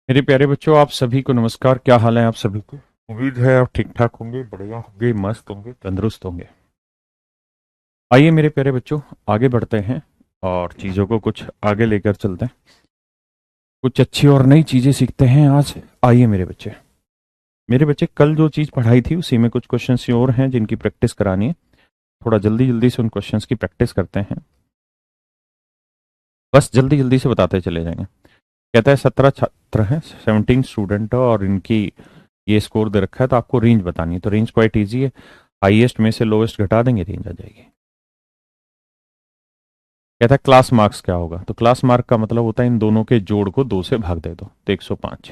मेरे प्यारे बच्चों, आप सभी को नमस्कार। क्या हाल है आप सभी को? उम्मीद है आप ठीक ठाक होंगे, बढ़िया होंगे, मस्त होंगे, तंदुरुस्त होंगे। आइए मेरे प्यारे बच्चों, आगे बढ़ते हैं और चीज़ों को कुछ आगे लेकर चलते हैं। कुछ अच्छी और नई चीज़ें सीखते हैं आज। आइए मेरे बच्चे कल जो चीज़ पढ़ाई थी उसी में कुछ क्वेश्चंस और हैं जिनकी प्रैक्टिस करानी है। थोड़ा जल्दी जल्दी से उन क्वेश्चंस की प्रैक्टिस करते हैं। बस जल्दी जल्दी से बताते चले जाएंगे। कहता है 17 छात्र हैं, 17 स्टूडेंट है और इनकी ये स्कोर दे रखा है, तो आपको रेंज बतानी है। तो रेंज क्वाइट ईजी है, हाईएस्ट में से लोवेस्ट घटा देंगे, रेंज आ जाएगी। कहता है क्लास मार्क्स क्या होगा? तो क्लास मार्क का मतलब होता है इन दोनों के जोड़ को 2 से भाग दे दो, तो 105।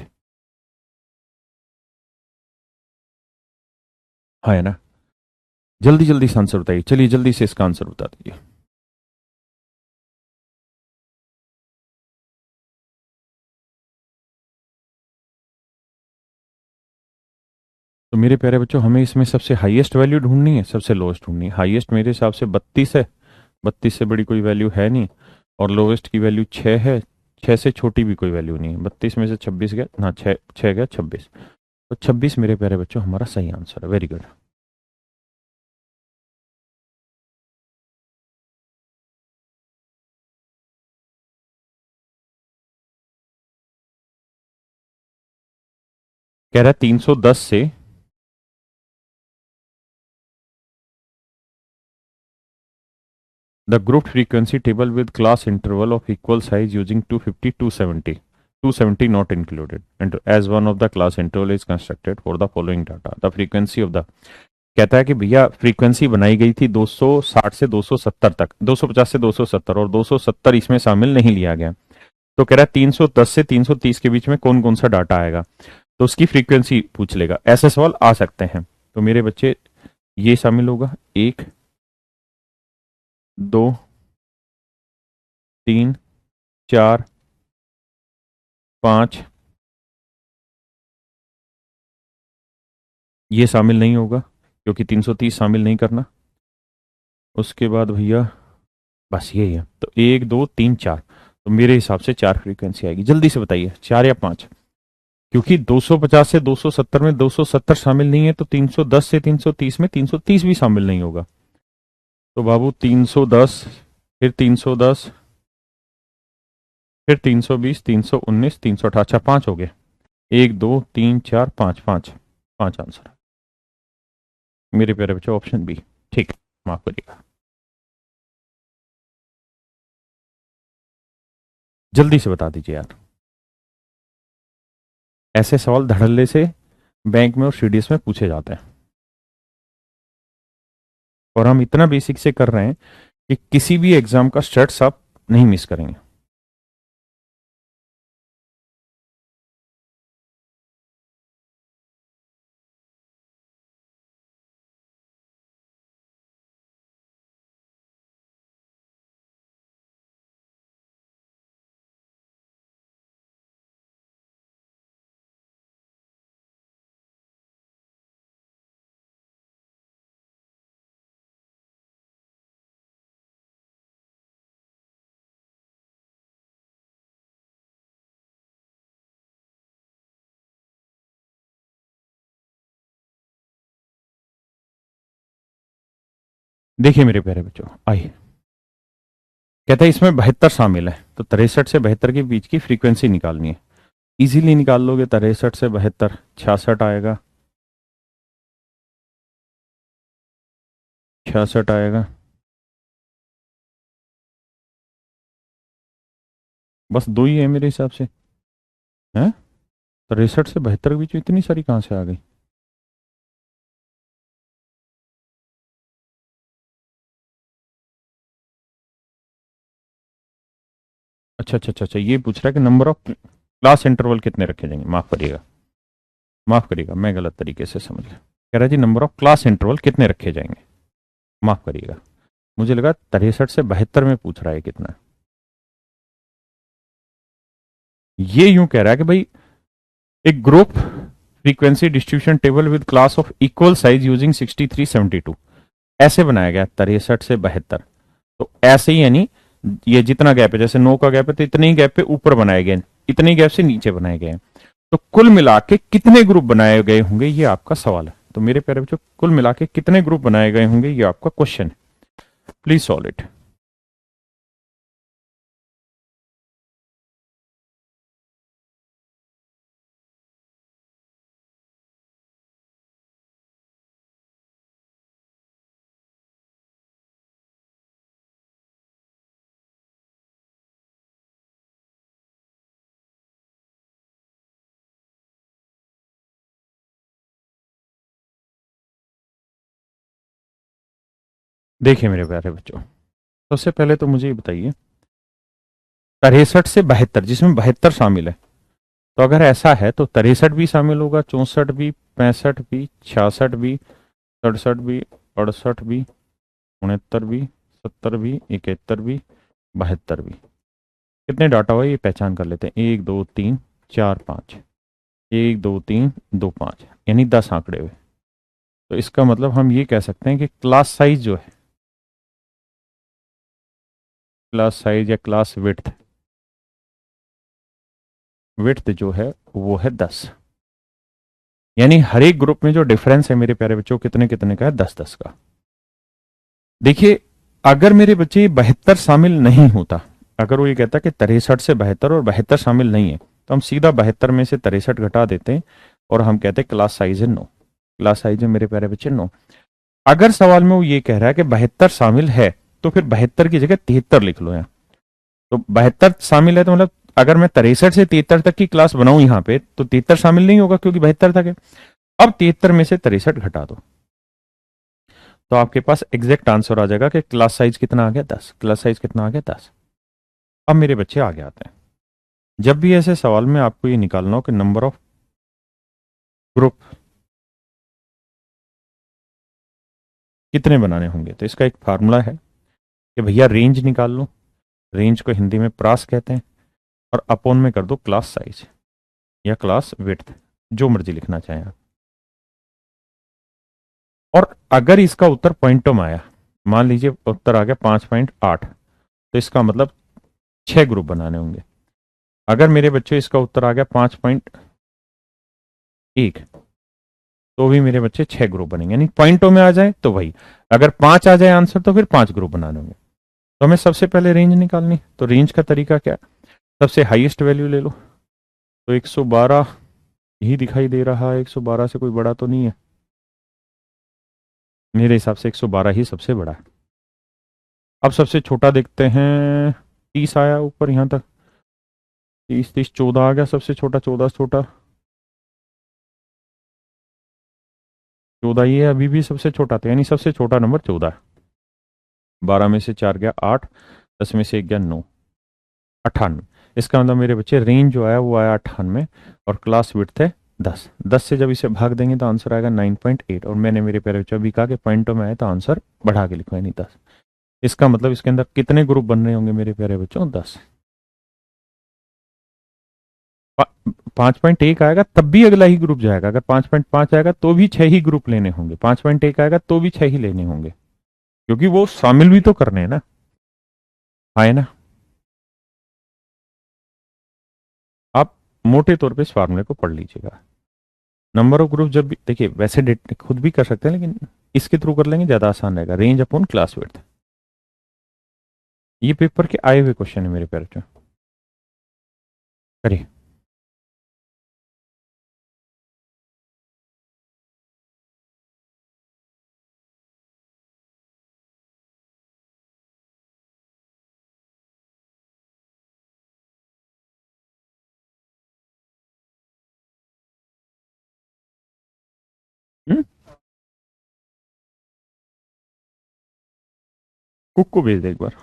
हाँ है ना? जल्दी जल्दी से आंसर बताइए, चलिए जल्दी से इसका आंसर बता दीजिए। तो मेरे प्यारे बच्चों, हमें इसमें सबसे हाईएस्ट वैल्यू ढूंढनी है, सबसे लोवेस्ट ढूंढनी है। हाईएस्ट मेरे हिसाब से 32 है, 32 से बड़ी कोई वैल्यू है नहीं। और लोवेस्ट की वैल्यू 6 है, 6 से छोटी भी कोई वैल्यू नहीं है। 32 में से 26 गया ना, 6 गया 26। तो 26 मेरे प्यारे बच्चों हमारा सही आंसर है। Very good. कह रहा है 310 से the grouped frequency table with class interval of equal size using 250 270, 270 not included, and as one of the class interval is constructed for the following data, the frequency of the। कहता है कि भैया frequency बनाई गई थी 260 से 270 तक, 250 से 270, और 270 इसमें शामिल नहीं लिया गया। तो कह रहा है 310 से 330 के बीच में कौन कौन सा डाटा आएगा, तो उसकी फ्रीक्वेंसी पूछ लेगा। ऐसे सवाल आ सकते हैं। तो मेरे बच्चे, ये शामिल होगा 1, 2, 3, 4, 5। ये शामिल नहीं होगा क्योंकि 330 शामिल नहीं करना। उसके बाद भैया बस यही है, तो 1 2 3 4। तो मेरे हिसाब से 4 फ्रीक्वेंसी आएगी। जल्दी से बताइए, 4 या 5? क्योंकि 250 से 270 में 270 शामिल नहीं है, तो 310 से 330 में 330 भी शामिल नहीं होगा। तो बाबू 310, फिर 310, फिर 320, 319, 318। अच्छा, 5 हो गए। 1 2 3 4 5, 5, 5 आंसर मेरे प्यारे बच्चों, ऑप्शन बी। ठीक, माफ करिएगा। जल्दी से बता दीजिए यार। ऐसे सवाल धड़ल्ले से बैंक में और सीडीएस में पूछे जाते हैं, और हम इतना बेसिक से कर रहे हैं कि किसी भी एग्जाम का स्टेट्स आप नहीं मिस करेंगे। देखिए मेरे प्यारे बच्चों, आइए। कहता है इसमें 72 शामिल है, तो 63 से 72 के बीच की फ्रीक्वेंसी निकालनी है। इजीली निकाल लोगे। 63 से 72 66 आएगा, 66 आएगा। बस दो ही है मेरे हिसाब से, है। 63 से 72 के बीच में इतनी सारी कहां से आ गई? अच्छा अच्छा अच्छा अच्छा, ये पूछ रहा है कि नंबर ऑफ क्लास इंटरवल कितने रखे जाएंगे। माफ करिएगा, माफ करिएगा, मैं गलत तरीके से समझ गया। कह रहा है जी नंबर ऑफ क्लास इंटरवल कितने रखे जाएंगे। माफ करिएगा, मुझे लगा 63 से 72 में पूछ रहा है कितना। ये यूं कह रहा है कि भाई एक group frequency distribution table with class of equal size using 6372 ऐसे बनाया गया, 63 से 72। तो ऐसे ही यानी ये जितना गैप है, जैसे 9 का गैप है तो इतने ही गैप पे ऊपर बनाए गए इतने गैप से नीचे बनाए गए हैं। तो कुल मिला के कितने ग्रुप बनाए गए होंगे, ये आपका सवाल है। तो मेरे प्यारे बच्चों, कुल मिला के कितने ग्रुप बनाए गए होंगे, ये आपका क्वेश्चन है। Please solve it. देखिए मेरे प्यारे बच्चों, सबसे पहले तो मुझे ये बताइए, 63 से 72 जिसमें 72 शामिल है, तो अगर ऐसा है तो 63 भी शामिल होगा, 64 भी, 65 भी, 66 भी, 67 भी, 68 भी, 69 भी, 70 भी, 71 भी, 72 भी। कितने डाटा हुआ ये पहचान कर लेते हैं। 1 2 3 4 5, 1 2 3 2 5, यानी 10 आंकड़े हुए। तो इसका मतलब हम ये कह सकते हैं कि क्लास साइज जो है, क्लास साइज या क्लास विड्थ, विड्थ जो है वो है 10। यानी हर एक ग्रुप में जो डिफरेंस है मेरे प्यारे बच्चों, कितने कितने का है, 10 10 का। देखिए, अगर मेरे बच्चे 72 शामिल नहीं होता, अगर वो ये कहता कि 63 से 72 और 72 शामिल नहीं है, तो हम सीधा 72 में से 63 घटा देते हैं और हम कहते हैं क्लास साइज है 9। क्लास साइज है मेरे प्यारे बच्चे 9। अगर सवाल में वो ये कह रहा है कि 72 शामिल है, तो फिर 72 की जगह 73 लिख लो यहाँ। तो 72 शामिल है तो मतलब अगर मैं 63 से 73 तक की क्लास बनाऊं यहाँ पे, तो 73 शामिल नहीं होगा क्योंकि 72 तक है। अब 73 में से 63 घटा दो, तो आपके पास एग्जैक्ट आंसर आ जाएगा कि क्लास साइज कितना आ गया, 10। क्लास साइज कितना आ गया, 10। अब मेरे बच्चे आगे आते हैं। जब भी ऐसे सवाल में आपको ये निकालना हो कि नंबर ऑफ ग्रुप कितने बनाने होंगे, तो इसका एक फार्मूला है कि भैया रेंज निकाल लो। रेंज को हिंदी में प्रास कहते हैं, और अपॉन में कर दो क्लास साइज या क्लास विड्थ, जो मर्जी लिखना चाहें आप। और अगर इसका उत्तर पॉइंटों में आया, मान लीजिए उत्तर आ गया 5.8, तो इसका मतलब 6 ग्रुप बनाने होंगे। अगर मेरे बच्चों इसका उत्तर आ गया 5.1, तो भी मेरे बच्चे 6 ग्रुप बनेंगे, यानी पॉइंटों में आ जाए तो वही। अगर 5 आ जाए आंसर, तो फिर 5 ग्रुप बनाने होंगे। तो हमें सबसे पहले रेंज निकालनी, तो रेंज का तरीका क्या है, सबसे हाईएस्ट वैल्यू ले लो। तो 112 ही दिखाई दे रहा है, 112 से कोई बड़ा तो नहीं है, मेरे हिसाब से 112 ही सबसे बड़ा है। अब सबसे छोटा देखते हैं, 30 आया ऊपर यहाँ तक, 30 30, 14 आ गया सबसे छोटा, 14 से छोटा 14 ही है, अभी भी सबसे छोटा था, यानी सबसे छोटा नंबर 14 है। 12 में से 4 गया 8, 10 में से 1 गया 9, 98। इसका मतलब मेरे बच्चे रेंज जो आया वो आया 98, और क्लास विड्थ है 10। 10 से जब इसे भाग देंगे तो आंसर आएगा 9.8, और मैंने मेरे प्यारे बच्चों अभी कहा कि पॉइंटों में आए तो आंसर बढ़ा के लिखो, यानी 10। इसका मतलब इसके अंदर कितने ग्रुप बन रहे होंगे मेरे प्यारे बच्चों, 10। 5.1 आएगा तब भी अगला ही ग्रुप जाएगा, अगर 5.5 आएगा तो भी 6 ही ग्रुप लेने होंगे, 5.1 आएगा तो भी 6 ही लेने होंगे, क्योंकि वो शामिल भी तो करने हैं ना। आए ना। आप मोटे तौर पे इस फार्मूले को पढ़ लीजिएगा। नंबर ऑफ ग्रुप जब भी देखिए, वैसे डेट खुद भी कर सकते हैं, लेकिन इसके थ्रू कर लेंगे ज्यादा आसान रहेगा। रेंज अपॉन क्लास विड्थ, ये पेपर के आए हुए क्वेश्चन है मेरे प्यारे बच्चों। करिए। कुक को भेज दे एक बार।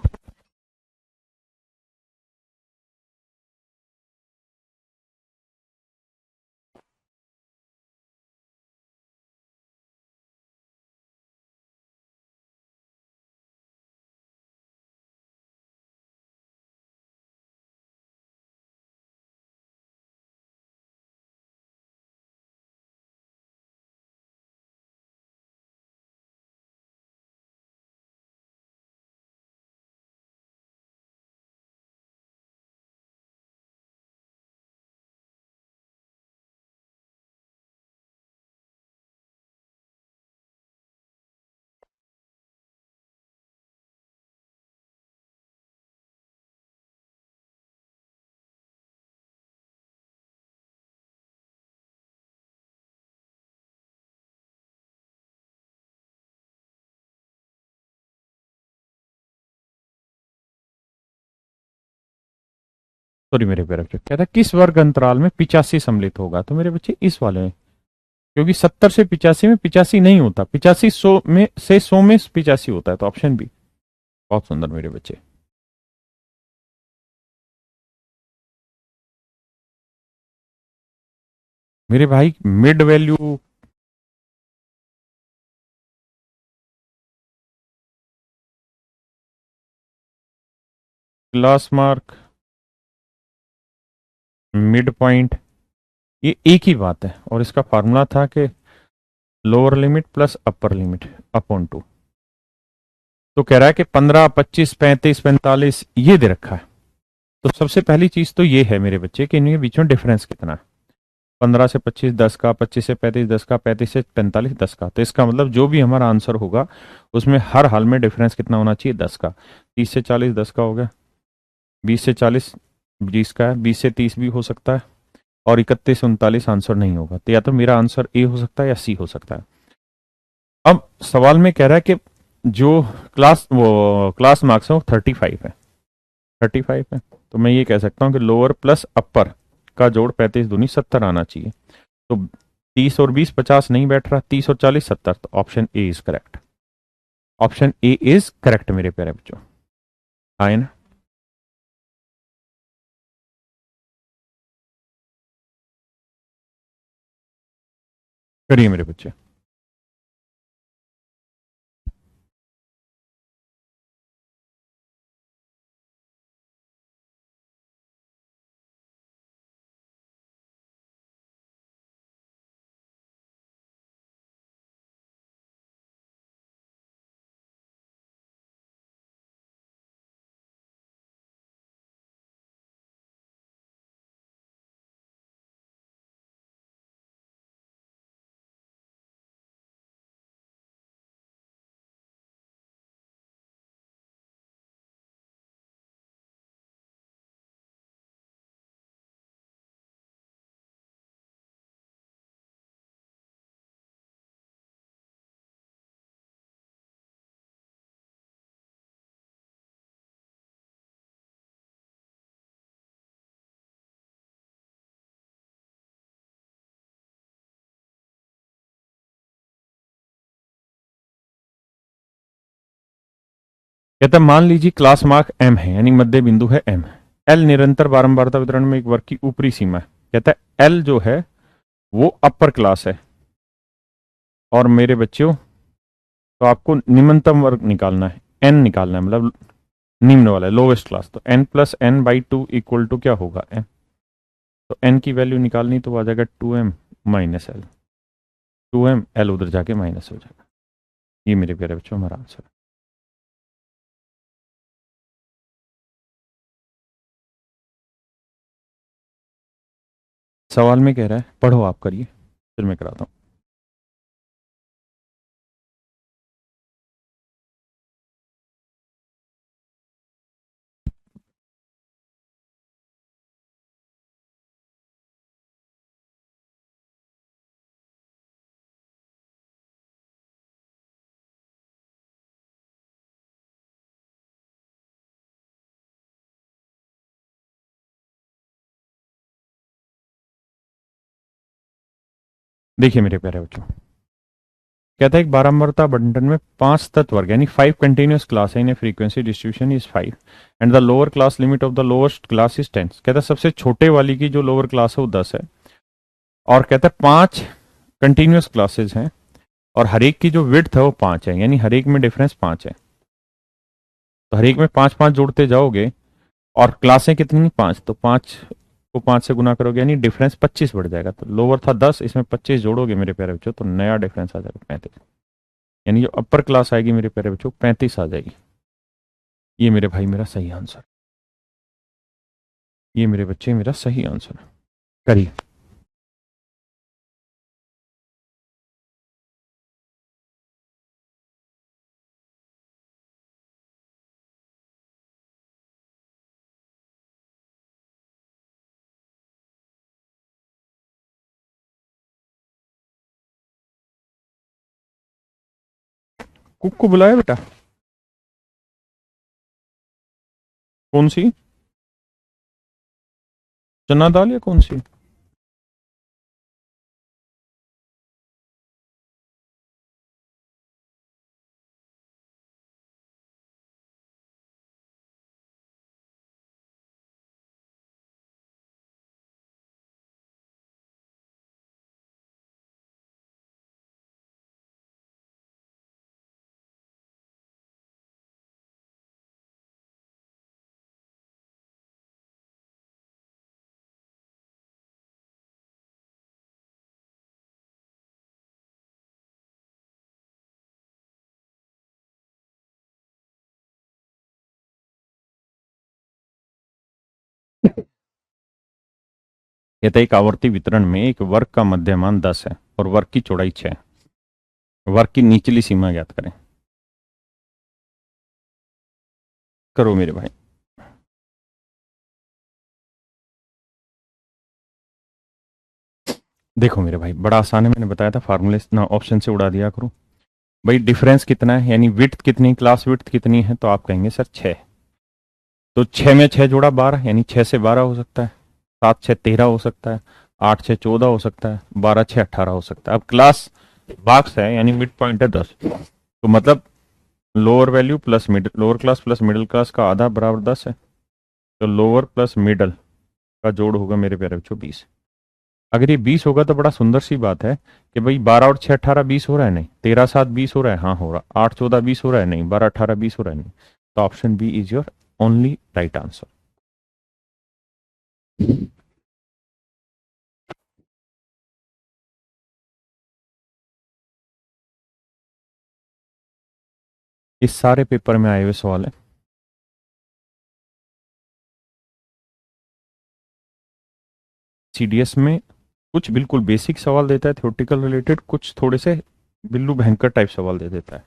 सॉरी मेरे प्यारे बच्चे, कहता है किस वर्ग अंतराल में 85 सम्मिलित होगा, तो मेरे बच्चे इस वाले में, क्योंकि 70 से 85 में 85 नहीं होता, 85 100 में से 100 में 85 होता है, तो ऑप्शन बी। बहुत सुंदर मेरे बच्चे। मेरे भाई mid value, class mark, mid point, ये एक ही बात है, और इसका फार्मूला था कि lower limit plus upper limit upon two. तो कह रहा है कि 15, 25, 35, 45 ये दे रखा है। तो सबसे पहली चीज तो ये है मेरे बच्चे कि इनके बीच में डिफरेंस कितना है। 15 से 25 10 का, 25 से 35 10 का, 35 से 45 10 का। तो इसका मतलब जो भी हमारा आंसर होगा उसमें हर हाल में डिफरेंस कितना होना चाहिए, 10 का। 30 से 40 10 का हो गया, 20 से 40 20 का है, 20 से 30 भी हो सकता है, और 31 से 39 आंसर नहीं होगा। तो या तो मेरा आंसर ए हो सकता है या सी हो सकता है। अब सवाल में कह रहा है कि जो क्लास मार्क्स है वो 35 है, 35 है। तो मैं ये कह सकता हूँ कि लोअर प्लस अपर का जोड़ 35 दूनी 70 आना चाहिए। तो 30 और 20 50 नहीं बैठ रहा, 30 और 40 70, तो option A is correct. Option A is correct मेरे प्यारे बच्चों। आए ना। करिए मेरे बच्चे। कहता है मान लीजिए क्लास मार्क एम है, यानी मध्य बिंदु है एम। एल निरंतर बारंबारता वितरण में एक वर्ग की ऊपरी सीमा है। कहता है एल जो है वो अपर क्लास है, और मेरे बच्चों तो आपको निम्नतम वर्ग निकालना है, एन निकालना है, मतलब निम्न वाला है, लोवेस्ट क्लास। तो n plus n by two equal to क्या होगा, एन। तो एन की वैल्यू निकालनी तो आ जाएगा 2m minus L. 2m, L उधर जाके माइनस हो जाएगा। ये मेरे प्यारे बच्चों हमारा आंसर है। सवाल में कह रहा है पढ़ो, आप करिए, फिर मैं कराता हूँ। देखिए मेरे प्यारे बच्चों, कहता है एक बारंबारता बंटन में 5 तत्व वर्ग, यानी 5 कंटिन्यूस क्लास है, in frequency distribution is 5, and the lower class limit of the lowest class is 10। कहता है सबसे छोटे वाली की जो लोअर क्लास है वो 10 है, और कहता है 5 कंटिन्यूस क्लासेस हैं, और हर एक की जो विड्थ है वो 5 है, यानी हर एक में डिफरेंस 5 है। तो हर एक में 5 5 जोड़ते जाओगे, और क्लासें कितनी, 5, तो 5 को 5 से गुना करोगे, यानी डिफरेंस 25 बढ़ जाएगा। तो लोअर था 10, इसमें 25 जोड़ोगे मेरे प्यारे बच्चों, तो नया डिफरेंस आ जाएगा 35। यानी जो अपर क्लास आएगी मेरे प्यारे बच्चों 35 आ जाएगी। ये मेरे भाई मेरा सही आंसर, ये मेरे बच्चे मेरा सही आंसर है। करिए। कुक को बुलाया बेटा, कौन सी। चना दाल या कौन सी? कहते एक आवर्ती वितरण में एक वर्ग का मध्यमान 10 है और वर्ग की चौड़ाई 6 है। वर्ग की निचली सीमा ज्ञात करें। करो मेरे भाई। देखो मेरे भाई, बड़ा आसान है, मैंने बताया था, फार्मूले ना ऑप्शन से उड़ा दिया करो। भाई डिफरेंस कितना है, यानी विड्थ कितनी, क्लास विड्थ कितनी है, तो आप कहेंगे सर 6। तो 6 में 6 जोड़ा 12, यानी 6 से 12 हो सकता है, 7 6 13 हो सकता है, 8 6 14 हो सकता है, 12 6 18 हो सकता है। अब क्लास मार्क्स है, यानी मिड पॉइंट है 10, तो मतलब lower value plus middle, lower class plus middle class का आधा बराबर 10 है। तो लोअर प्लस मिडल का जोड़ होगा मेरे प्यारे बच्चों 20। अगर ये 20 होगा तो बड़ा सुंदर सी बात है कि भाई 12 और 6 18 20 हो रहा है, नहीं 13 7 20 हो रहा है, हाँ हो रहा, 8 14 20 हो रहा है, नहीं 12 18 20 हो रहा है, नहीं। तो option B is your only right answer. इस सारे पेपर में आए हुए सवाल है। सीडीएस में कुछ बिल्कुल बेसिक सवाल देता है थ्योरेटिकल रिलेटेड, कुछ थोड़े से बिल्लू भयंकर टाइप सवाल दे देता है।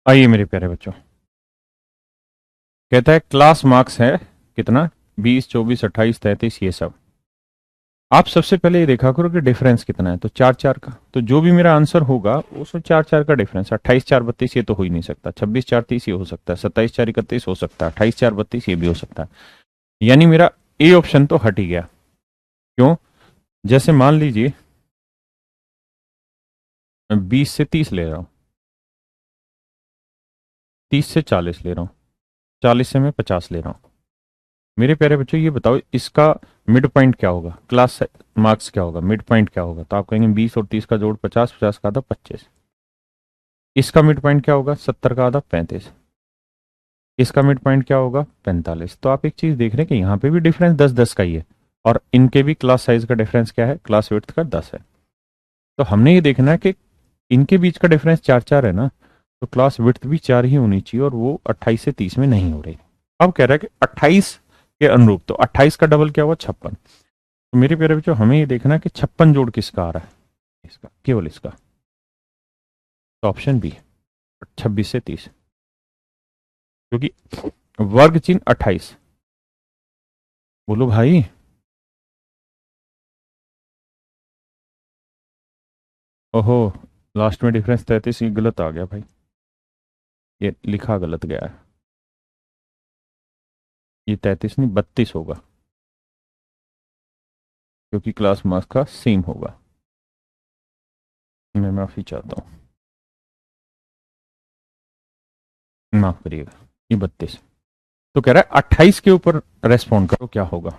आइए मेरे प्यारे बच्चों, कहता है क्लास मार्क्स है कितना, 20 24 28 33 ये सब। आप सबसे पहले ये देखा करो कि डिफरेंस कितना है, तो 4 4 का, तो जो भी मेरा आंसर होगा उसमें 4 4 का डिफरेंस, 28 4 32 ये तो हो ही नहीं सकता, 26 4 30 ये हो सकता है, 27 4 31 हो सकता है, 28 4 32 ये भी हो सकता है। यानी मेरा ए ऑप्शन तो हट ही गया। क्यों? जैसे मान लीजिए मैं 20 से 30 ले रहा हूँ, 30 से 40 ले रहा हूँ, 40 से मैं 50 ले रहा हूँ। मेरे प्यारे बच्चों ये बताओ इसका मिड पॉइंट क्या होगा, क्लास मार्क्स क्या होगा, मिड पॉइंट क्या होगा? तो आप कहेंगे 20 और 30 का जोड़ 50, 50 का आधा 25। इसका मिड पॉइंट क्या होगा, 70 का आधा 35। इसका मिड पॉइंट क्या होगा, 45। तो आप एक चीज देख रहे हैं कि यहाँ पे भी डिफरेंस 10 10 का ही है, और इनके भी क्लास साइज का डिफरेंस क्या है, क्लास विड्थ का 10 है। तो हमने ये देखना है कि इनके बीच का डिफरेंस 4 4 है ना, तो क्लास विड्थ भी 4 ही होनी चाहिए, और वो 28 से 30 में नहीं हो रही। अब कह रहा है कि 28 के अनुरूप, तो 28 का डबल क्या हुआ, 56। तो मेरे प्यारे बच्चों हमें ये देखना है कि 56 जोड़ किसका आ रहा है, इसका, केवल इसका। तो ऑप्शन बी 26 से 30, क्योंकि वर्ग चिन्ह 28। बोलो भाई। ओहो, लास्ट में डिफरेंस 33 ये गलत आ गया भाई, ये लिखा गलत गया है, ये 33 नहीं 32 होगा, क्योंकि क्लास मार्क्स का सेम होगा। मैं माफी चाहता हूँ, माफ करिएगा, ये 32। तो कह रहा है 28 के ऊपर रेस्पॉन्ड करो क्या होगा,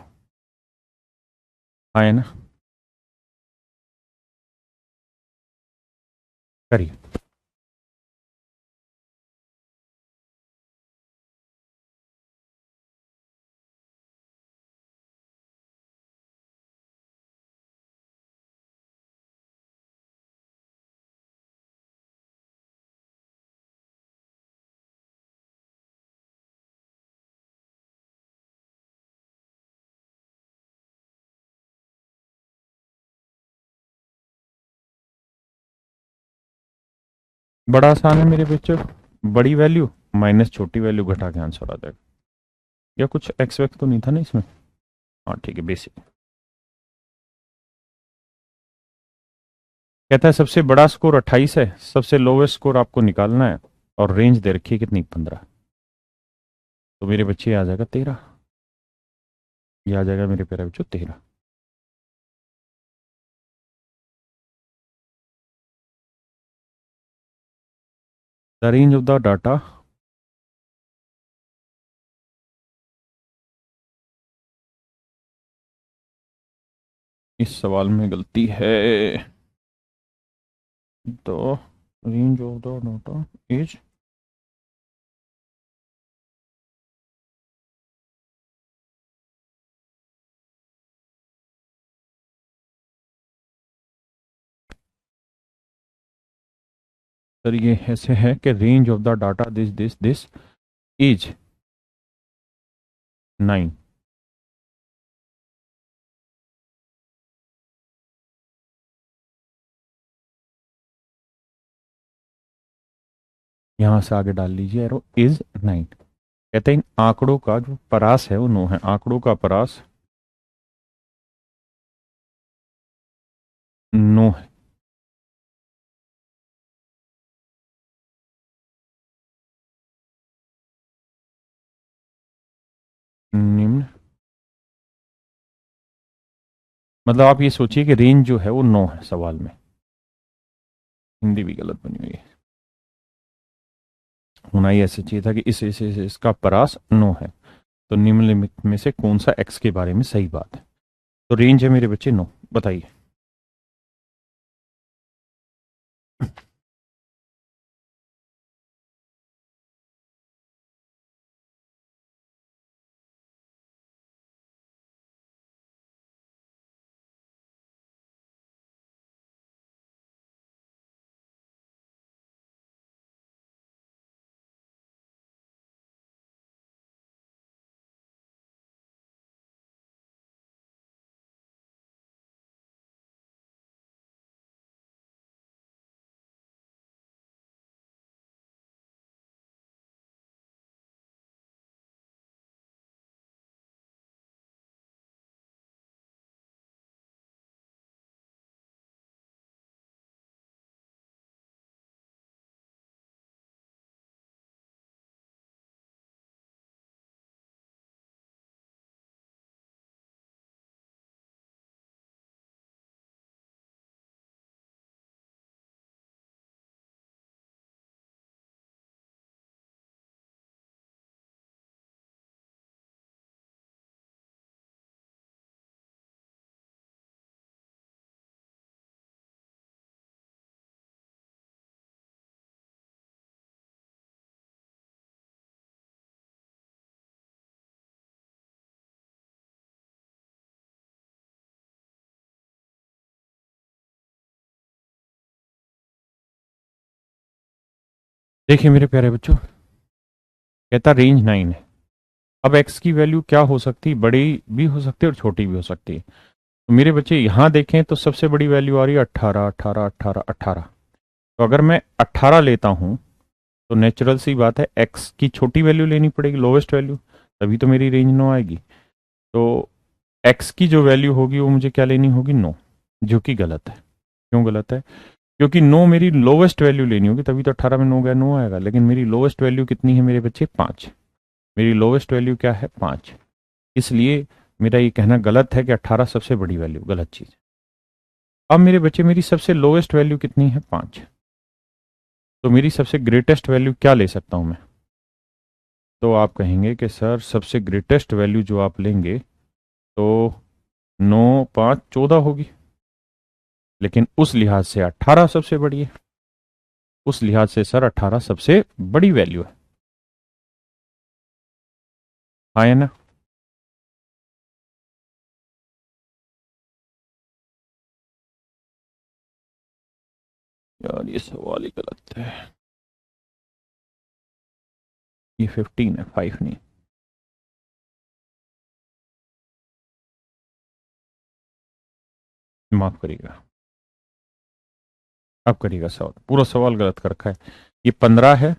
हाँ है ना? करिए। बड़ा आसान है मेरे बच्चों, बड़ी वैल्यू माइनस छोटी वैल्यू घटा के आंसर आ जाएगा। या कुछ एक्स वैक्स तो नहीं था ना इसमें? हाँ ठीक है, बेसिक। कहता है सबसे बड़ा स्कोर 28 है, सबसे लोवेस्ट स्कोर आपको निकालना है, और रेंज दे रखी है कितनी, 15। तो मेरे बच्चे आ जाएगा 13। ये आ जाएगा मेरे प्यारे बच्चों 13। The range of the data, इस सवाल में गलती है। तो range of the data is, sir ये ऐसे है कि range of the data this is 9। यहां से आगे डाल लीजिए एरो, इज 9। कहते हैं इन आंकड़ों का जो परास है वो 9 है, आंकड़ों का परास 9 है। निम्न, मतलब आप ये सोचिए कि रेंज जो है वो 9 है सवाल में। हिंदी भी गलत बनी हुई है, होना ही ऐसे चाहिए था कि इसका परास 9 है। तो निम्नलिखित में से कौन सा एक्स के बारे में सही बात है? तो रेंज है मेरे बच्चे 9, बताइए। देखिए मेरे प्यारे बच्चों, कहता रेंज 9 है। अब एक्स की वैल्यू क्या हो सकती है, बड़ी भी हो सकती है और छोटी भी हो सकती है। तो मेरे बच्चे यहां देखें तो सबसे बड़ी वैल्यू आ रही है 18, 18, 18, 18। तो अगर मैं 18 लेता हूं तो नेचुरल सी बात है एक्स की छोटी वैल्यू लेनी पड़ेगी, लोवेस्ट वैल्यू, तभी तो मेरी रेंज 9 आएगी। तो एक्स की जो वैल्यू होगी वो मुझे क्या लेनी होगी, 9, जो कि गलत है। क्यों गलत है? क्योंकि 9 मेरी लोवेस्ट वैल्यू लेनी होगी, तभी तो 18 में 9 गया 9 आएगा। लेकिन मेरी लोवेस्ट वैल्यू कितनी है मेरे बच्चे, 5। मेरी लोवेस्ट वैल्यू क्या है, 5। इसलिए मेरा ये कहना गलत है कि 18 सबसे बड़ी वैल्यू, गलत चीज। अब मेरे बच्चे मेरी सबसे लोवेस्ट वैल्यू कितनी है, 5। तो मेरी सबसे ग्रेटेस्ट वैल्यू क्या ले सकता हूं मैं? तो आप कहेंगे कि सर सबसे ग्रेटेस्ट वैल्यू जो आप लेंगे तो 9, 5, 14 होगी, लेकिन उस लिहाज से 18 सबसे बड़ी है। उस लिहाज से सर 18 सबसे बड़ी वैल्यू है। हाँ या ना? यार ये सवाल ही गलत है। ये 15 है, 5 नहीं। माफ करिएगा। अब करिएगा, सवाल पूरा सवाल गलत कर रखा है। ये 15 है,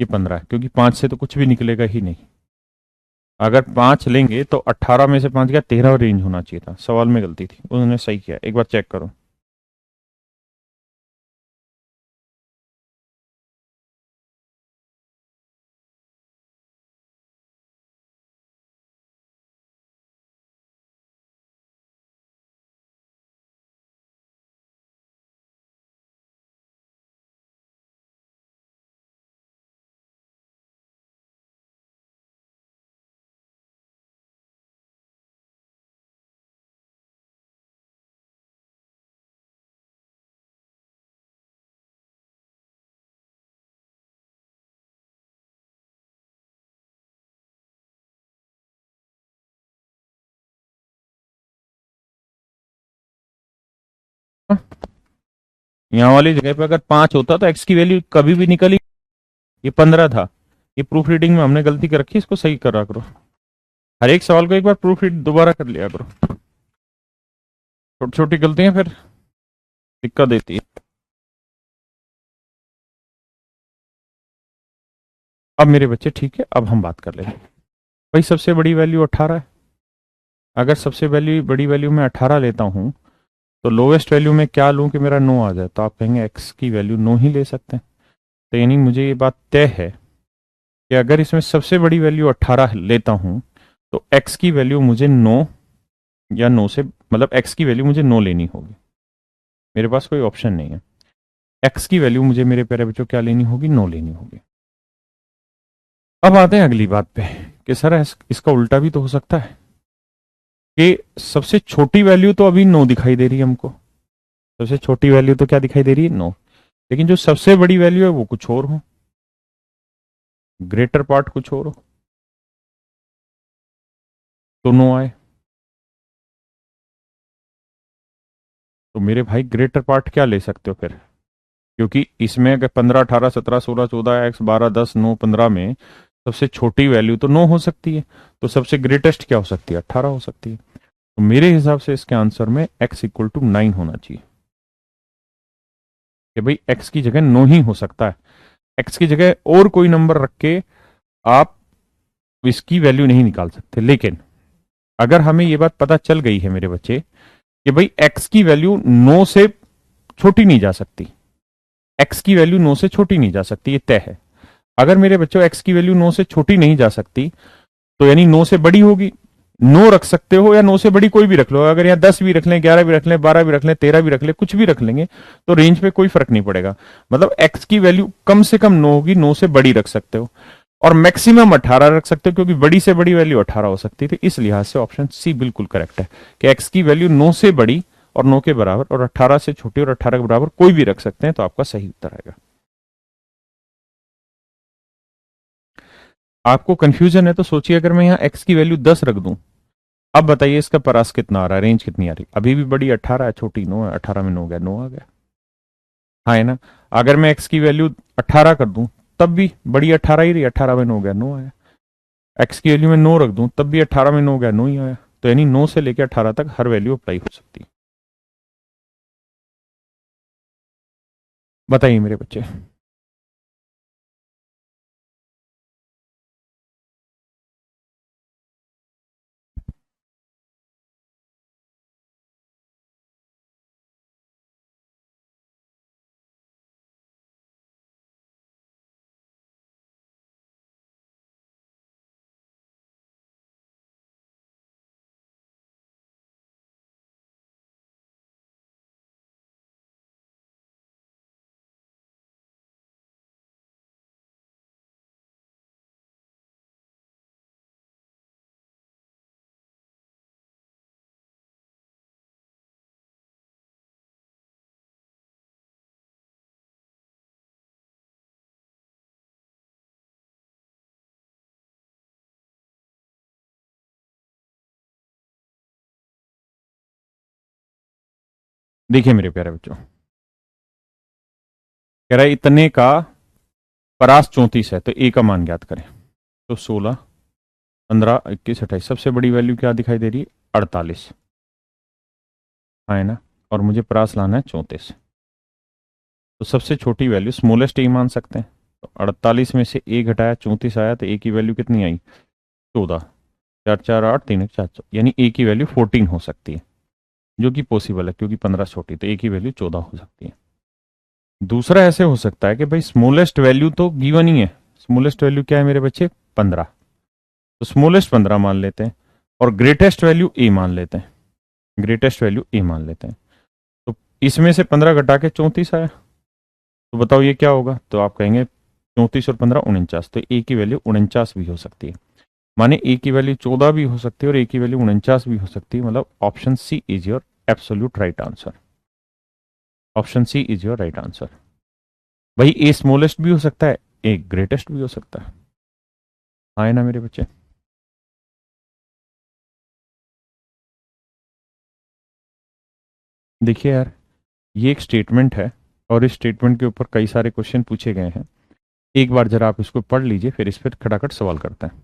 ये 15 है, क्योंकि 5 से तो कुछ भी निकलेगा ही नहीं। अगर 5 लेंगे तो 18 में से 5 का 13 रेंज होना चाहिए था। सवाल में गलती थी, उन्होंने सही किया, एक बार चेक करो। यहाँ वाली जगह पे अगर 5 होता तो एक्स की वैल्यू कभी भी निकली। ये 15 था। ये प्रूफ रीडिंग में हमने गलती कर रखी है, इसको सही करा करो। हर एक सवाल को एक बार प्रूफ रीड दोबारा कर लिया करो। छोटी छोटी गलतियां फिर दिक्कत देती है। अब मेरे बच्चे ठीक है, अब हम बात कर लेंगे। भाई सबसे बड़ी वैल्यू 18 है। अगर सबसे बड़ी वैल्यू में 18 लेता हूं तो लोवेस्ट वैल्यू में क्या लूं कि मेरा 9 आ जाए? तो आप कहेंगे एक्स की वैल्यू 9 ही ले सकते हैं। तो यानी मुझे ये बात तय है कि अगर इसमें सबसे बड़ी वैल्यू 18 लेता हूं तो एक्स की वैल्यू मुझे 9 या 9 से मतलब एक्स की वैल्यू मुझे 9 लेनी होगी। मेरे पास कोई ऑप्शन नहीं है। एक्स की वैल्यू मुझे मेरे प्यारे बच्चों क्या लेनी होगी? 9 लेनी होगी। अब आते हैं अगली बात पे कि सर इसका उल्टा भी तो हो सकता है कि सबसे छोटी वैल्यू तो अभी 9 दिखाई दे रही है हमको। सबसे छोटी वैल्यू तो क्या दिखाई दे रही है? 9। लेकिन जो सबसे बड़ी वैल्यू है वो कुछ और हो, ग्रेटर पार्ट कुछ और हो, तो 9 आए। तो मेरे भाई ग्रेटर पार्ट क्या ले सकते हो फिर? क्योंकि इसमें अगर 15 18 17 16 14 एक्स 12 10 9 15 में सबसे छोटी वैल्यू तो 9 हो सकती है। तो सबसे ग्रेटेस्ट क्या हो सकती है? 18 हो सकती है। तो मेरे हिसाब से इसके आंसर में x इक्वल टू 9 होना चाहिए। कि भाई x की जगह 9 ही हो सकता है। x की जगह और कोई नंबर रख के आप इसकी वैल्यू नहीं निकाल सकते। लेकिन अगर हमें यह बात पता चल गई है मेरे बच्चे कि भाई x की वैल्यू 9 से छोटी नहीं जा सकती, x की वैल्यू 9 से छोटी नहीं जा सकती, ये तय है। अगर मेरे बच्चों x की वैल्यू 9 से छोटी नहीं जा सकती तो यानी 9 से बड़ी होगी। 9 रख सकते हो या 9 से बड़ी कोई भी रख लो। अगर यहाँ 10 भी रख लें, 11 भी रख लें, 12 भी रख लें, 13 भी रख लें, कुछ भी रख लेंगे तो रेंज पे कोई फर्क नहीं पड़ेगा। मतलब x की वैल्यू कम से कम 9 होगी, 9 से बड़ी रख सकते हो। और मैक्सिमम 18 रख सकते हो, क्योंकि बड़ी से बड़ी वैल्यू 18 हो सकती थी। इस लिहाज से ऑप्शन सी बिल्कुल करेक्ट है कि एक्स की वैल्यू 9 से बड़ी और 9 के बराबर और 18 से छोटी और 18 के बराबर कोई भी रख सकते हैं। तो आपका सही उत्तर आएगा। आपको कंफ्यूजन है तो सोचिए, अगर मैं यहाँ एक्स की वैल्यू 10 रख दूं, अब बताइए इसका परास कितना आ रहा है, रेंज कितनी आ रही है? अभी भी बड़ी 18 है, छोटी 9 है। 18 में 9 गया, 9 आ गया। हाँ है ना? अगर मैं एक्स की वैल्यू 18 कर दूं तब भी बड़ी 18 ही रही, 18 में 9 गया, 9 आया। एक्स की वैल्यू में 9 रख दूं तब भी 18 में 9 गया, 9 ही आया। तो यानी 9 से लेकर 18 तक हर वैल्यू अप्लाई हो सकती है। बताइए मेरे बच्चे। देखिए मेरे प्यारे बच्चों, कह रहा है इतने का परास 34 है, तो ए का मान ज्ञात करें। तो 16, 15, 21, 28, सबसे बड़ी वैल्यू क्या दिखाई दे रही है? 48, है ना। और मुझे परास लाना है 34, तो सबसे छोटी वैल्यू स्मॉलेस्ट ए मान सकते हैं। तो 48 में से ए घटाया 34 आया, तो ए की वैल्यू कितनी आई? 14। 4 4 8 3 1 4, यानी ए की वैल्यू 14 हो सकती है, जो कि पॉसिबल है क्योंकि 15 छोटी, तो ए की वैल्यू 14 हो सकती है। दूसरा ऐसे हो सकता है कि भाई स्मॉलेस्ट वैल्यू तो गिवन ही है। स्मॉलेस्ट वैल्यू क्या है मेरे बच्चे? 15। तो स्मॉलेस्ट 15 मान लेते हैं और ग्रेटेस्ट वैल्यू ए मान लेते हैं। ग्रेटेस्ट वैल्यू ए मान लेते हैं। तो इसमें से 15 घटा के 34 आया, तो बताओ ये क्या होगा? तो आप कहेंगे 34 और 15 49, तो ए की वैल्यू 49 भी हो सकती है। माने ए की वैल्यू 14 भी हो सकती है और ए की वैल्यू 49 भी हो सकती है। मतलब option C is your absolute right answer. Option C is your right answer. भाई ए स्मॉलेस्ट भी हो सकता है, ए ग्रेटेस्ट भी हो सकता है। हाँ ना मेरे बच्चे। देखिए यार, ये एक स्टेटमेंट है और इस स्टेटमेंट के ऊपर कई सारे क्वेश्चन पूछे गए हैं। एक बार जरा आप इसको पढ़ लीजिए, फिर इस पर खटाखट सवाल करते हैं।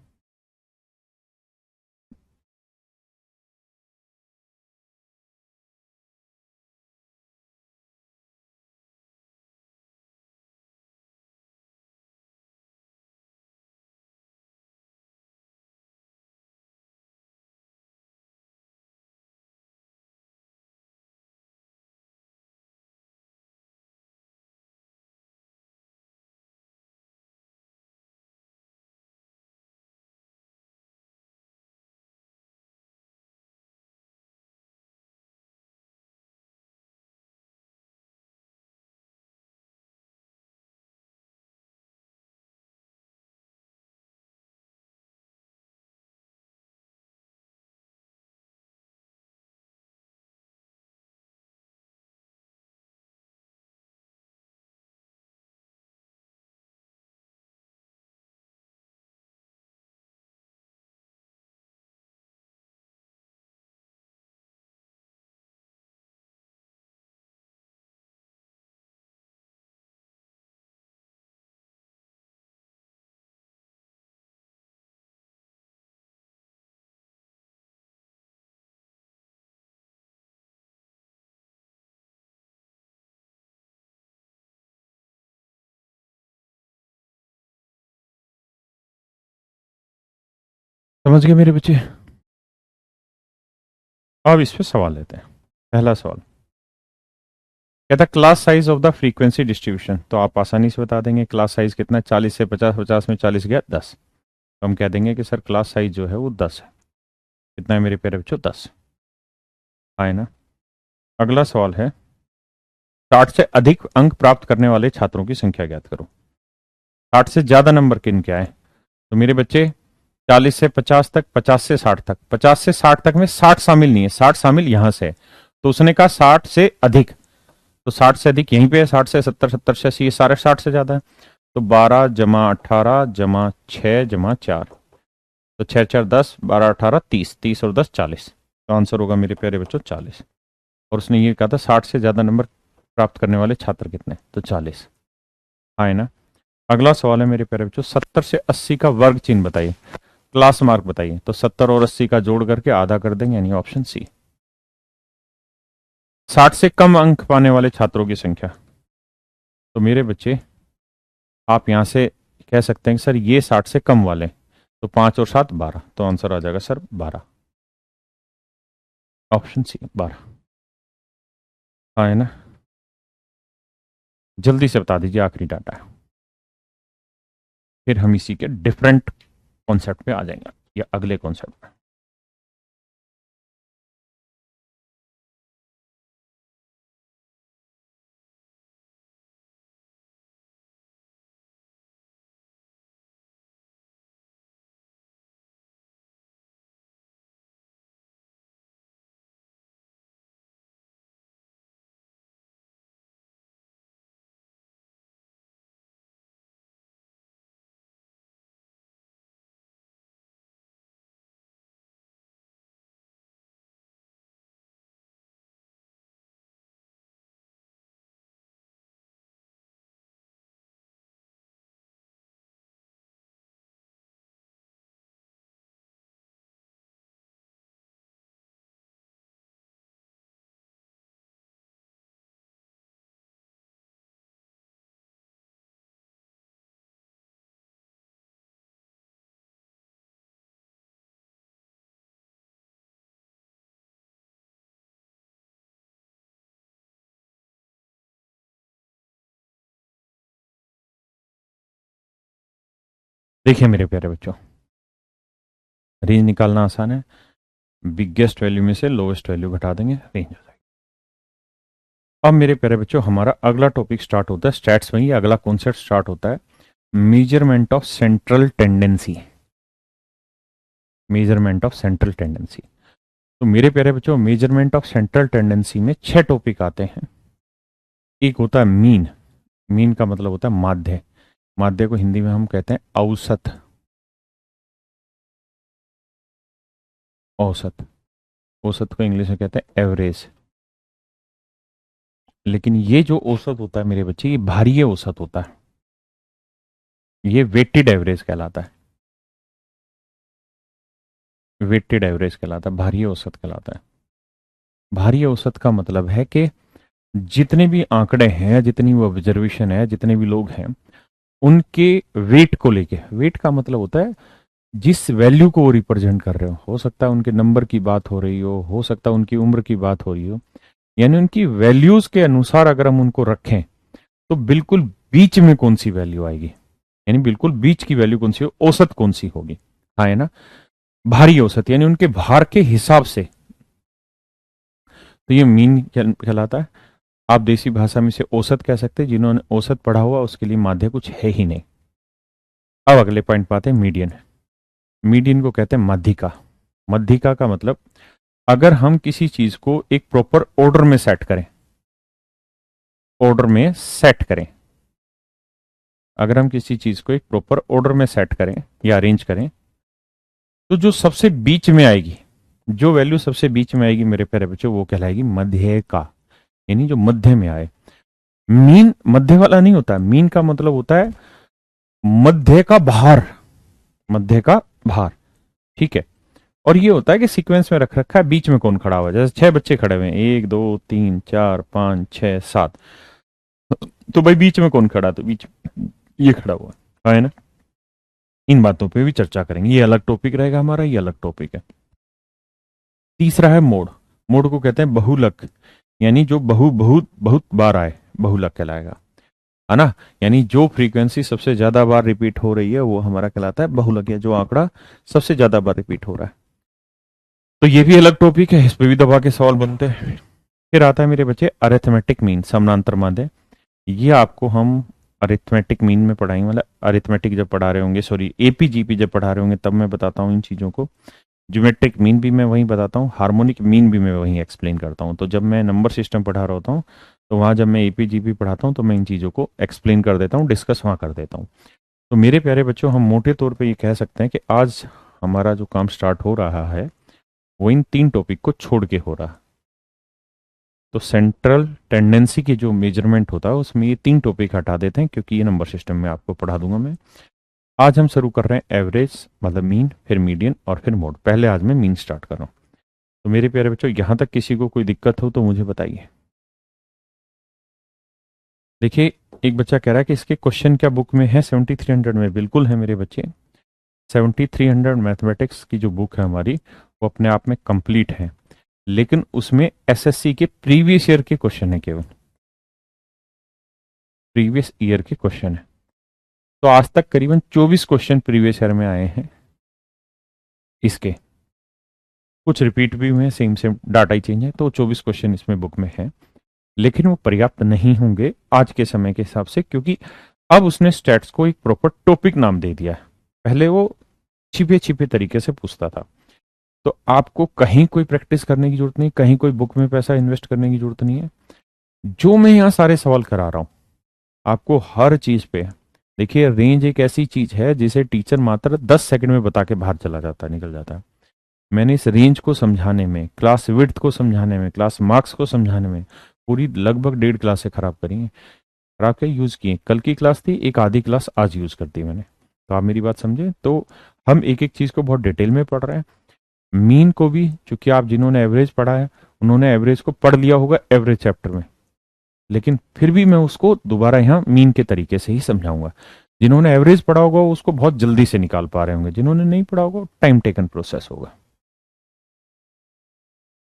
समझ गए मेरे बच्चे? अब इस पे सवाल लेते हैं। पहला सवाल कहता class size of the frequency distribution. तो आप आसानी से बता देंगे क्लास साइज कितना है? 40 से 50, 50 में 40 गया 10। तो हम कह देंगे कि सर क्लास साइज जो है वो 10 है। कितना है मेरे प्यारे बच्चों? 10। है ना। अगला सवाल है 60 से अधिक अंक प्राप्त करने वाले छात्रों की संख्या ज्ञात करो। 60 से ज्यादा नंबर किन क्या है? तो मेरे बच्चे 40 से 50 तक, 50 से 60 तक, 50 से 60 तक में 60 शामिल नहीं है, 60 शामिल यहां से है। तो उसने कहा 60 से अधिक, तो 60 से अधिक यहीं पे है, 60 से 70, 70 से 80, ये सारे 60 से ज्यादा है। तो 12 जमा 18 जमा 6 जमा 4, तो 6 4 10, 12 18 30, 30 और 10 40। तो आंसर होगा मेरे प्यारे बच्चों 40। और उसने ये कहा था 60 से ज्यादा नंबर प्राप्त करने वाले छात्र कितने? तो 40। हाँ है ना। अगला सवाल है मेरे प्यारे बच्चों 70 से 80 का वर्ग चिन्ह बताइए, क्लास मार्क बताइए। तो 70 और 80 का जोड़ करके आधा कर देंगे, यानी ऑप्शन सी। 60 से कम अंक पाने वाले छात्रों की संख्या। तो मेरे बच्चे आप यहां से कह सकते हैं कि सर ये 60 से कम वाले, तो 5 और 7 12, तो आंसर आ जाएगा सर 12। Option C 12। हाँ है ना। जल्दी से बता दीजिए, आखिरी डाटा है, फिर हम इसी के डिफरेंट कॉन्सेप्ट पे आ जाएंगे या अगले कॉन्सेप्ट पे। देखिए मेरे प्यारे बच्चों, रेंज निकालना आसान है। बिगेस्ट वैल्यू में से लोएस्ट वैल्यू घटा देंगे, रेंज हो जाएगी। अब मेरे प्यारे बच्चों, हमारा अगला टॉपिक स्टार्ट होता है स्टैट्स में ही, अगला कॉन्सेप्ट स्टार्ट होता है measurement of central tendency. Measurement of central tendency. तो मेरे प्यारे बच्चों, मेजरमेंट ऑफ सेंट्रल टेंडेंसी में 6 टॉपिक आते हैं। एक होता है मीन। मीन का मतलब होता है माध्य। माध्य को हिंदी में हम कहते हैं औसत। औसत। औसत को इंग्लिश में कहते हैं एवरेज। लेकिन ये जो औसत होता है मेरे बच्चे, ये भारी औसत होता है। ये वेटेड एवरेज कहलाता है। वेटेड एवरेज कहलाता है, भारी औसत कहलाता है। भारी औसत का मतलब है कि जितने भी आंकड़े हैं, जितनी भी ऑब्जर्वेशन है, जितने भी लोग हैं, उनके वेट को लेके, वेट का मतलब होता है जिस वैल्यू को वो रिप्रेजेंट कर रहे हो सकता है उनके नंबर की बात हो रही हो सकता है उनकी उम्र की बात हो रही हो, यानी उनकी वैल्यूज के अनुसार अगर हम उनको रखें तो बिल्कुल बीच में कौन सी वैल्यू आएगी, यानी बिल्कुल बीच की वैल्यू कौन सी हो, औसत कौन सी होगी। हाँ, है ना। भारी औसत यानी उनके भार के हिसाब से, तो ये मीन कहलाता है। आप देसी भाषा में से औसत कह सकते हैं, जिन्होंने औसत पढ़ा हुआ उसके लिए माध्य कुछ है ही नहीं। अब अगले पॉइंट पाते हैं मीडियन। मीडियन को कहते हैं मध्यिका। मध्यिका का मतलब, अगर हम किसी चीज को एक प्रॉपर ऑर्डर में सेट करें, ऑर्डर में सेट करें, अगर हम किसी चीज को एक प्रॉपर ऑर्डर में सेट करें या अरेंज करें, तो जो सबसे बीच में आएगी, जो वैल्यू सबसे बीच में आएगी मेरे प्यारे बच्चों, वो कहलाएगी मध्य का, यानी जो मध्य में आए। मीन मध्य वाला नहीं होता। मीन का मतलब होता है मध्य का भार, मध्य का भार। ठीक है। और ये होता है कि सीक्वेंस में रख रखा है बीच में कौन खड़ा हुआ है। जैसे 6 बच्चे खड़े हुए हैं, 1 2 3 4 5 6 7, तो भाई बीच में कौन खड़ा, तो बीच ये खड़ा हुआ है ना। इन बातों पे भी चर्चा करेंगे, ये अलग टॉपिक रहेगा हमारा, ये अलग टॉपिक है। तीसरा है मोड। मोड को कहते हैं बहुलक, यानी जो बहुत बहुत बार आए, बहुलक कहलाएगा, है ना। यानी जो फ्रीक्वेंसी सबसे ज्यादा बार रिपीट हो रही है वो हमारा कहलाता है बहुलक, या जो आंकड़ा सबसे ज्यादा बार रिपीट हो रहा है। तो ये भी अलग टॉपिक है, इस पे भी दबा के सवाल बनते हैं। फिर आता है मेरे बच्चे अरिथमेटिक मीन, समानांतर माध्य। ये आपको हम अरिथमेटिक मीन में पढ़ाएंगे, मतलब अरिथमेटिक जब पढ़ा रहे होंगे, सॉरी एपीजीपी जब पढ़ा रहे होंगे तब मैं बताता हूँ इन चीज़ों को। ज्योमेट्रिक मीन भी मैं वहीं बताता हूँ, हार्मोनिक मीन भी मैं वहीं एक्सप्लेन करता हूँ। तो जब मैं नंबर सिस्टम पढ़ा रहा होता हूँ, तो वहाँ जब मैं एपीजीपी पढ़ाता हूँ तो मैं इन चीज़ों को एक्सप्लेन कर देता हूँ, डिस्कस वहाँ कर देता हूँ। तो मेरे प्यारे बच्चों, हम मोटे तौर पे ये कह सकते हैं कि आज हमारा जो काम स्टार्ट हो रहा है वो इन 3 टॉपिक को छोड़ के हो रहा है। तो सेंट्रल टेंडेंसी की जो मेजरमेंट होता है उसमें ये 3 टॉपिक हटा देते हैं, क्योंकि ये नंबर सिस्टम में आपको पढ़ा दूंगा मैं। आज हम शुरू कर रहे हैं एवरेज, मतलब मीन, फिर मीडियन और फिर मोड। पहले आज मैं मीन स्टार्ट कर रहा हूँ। तो मेरे प्यारे बच्चों, यहां तक किसी को कोई दिक्कत हो तो मुझे बताइए। देखिए, एक बच्चा कह रहा है कि इसके क्वेश्चन क्या बुक में है, 7300 में। बिल्कुल है मेरे बच्चे, 7300 मैथमेटिक्स की जो बुक है हमारी, वो अपने आप में कंप्लीट है, लेकिन उसमें एसएससी के प्रीवियस ईयर के क्वेश्चन है, केवल प्रीवियस ईयर के क्वेश्चन है। तो आज तक करीबन 24 क्वेश्चन प्रीवियस ईयर में आए हैं इसके। कुछ रिपीट भी हुए हैं, सेम सेम डाटा ही चेंज है, तो 24 क्वेश्चन इसमें बुक में है। लेकिन वो पर्याप्त नहीं होंगे आज के समय के हिसाब से, क्योंकि अब उसने स्टैट्स को एक प्रॉपर टॉपिक नाम दे दिया है। पहले वो छिपे छिपे तरीके से पूछता था। तो आपको कहीं कोई प्रैक्टिस करने की जरूरत नहीं, कहीं कोई बुक में पैसा इन्वेस्ट करने की जरूरत नहीं है। जो मैं यहाँ सारे सवाल करा रहा हूँ आपको हर चीज पे, देखिए रेंज एक ऐसी चीज है जिसे टीचर मात्र 10 सेकंड में बता के बाहर चला जाता है, निकल जाता है। मैंने इस रेंज को समझाने में, क्लास विड्थ को समझाने में, क्लास मार्क्स को समझाने में पूरी लगभग 1.5 क्लासें खराब करी हैं। खराब क्या यूज किए, कल की क्लास थी, एक आधी क्लास आज यूज कर दी मैंने। तो आप मेरी बात समझे। तो हम एक एक चीज को बहुत डिटेल में पढ़ रहे हैं। मीन को भी, चूंकि आप जिन्होंने एवरेज पढ़ा है उन्होंने एवरेज को पढ़ लिया होगा एवरेज चैप्टर में, लेकिन फिर भी मैं उसको दोबारा यहाँ मीन के तरीके से ही समझाऊंगा। जिन्होंने एवरेज पढ़ा होगा उसको बहुत जल्दी से निकाल पा रहे होंगे, जिन्होंने नहीं पढ़ा होगा टाइम टेकन प्रोसेस होगा।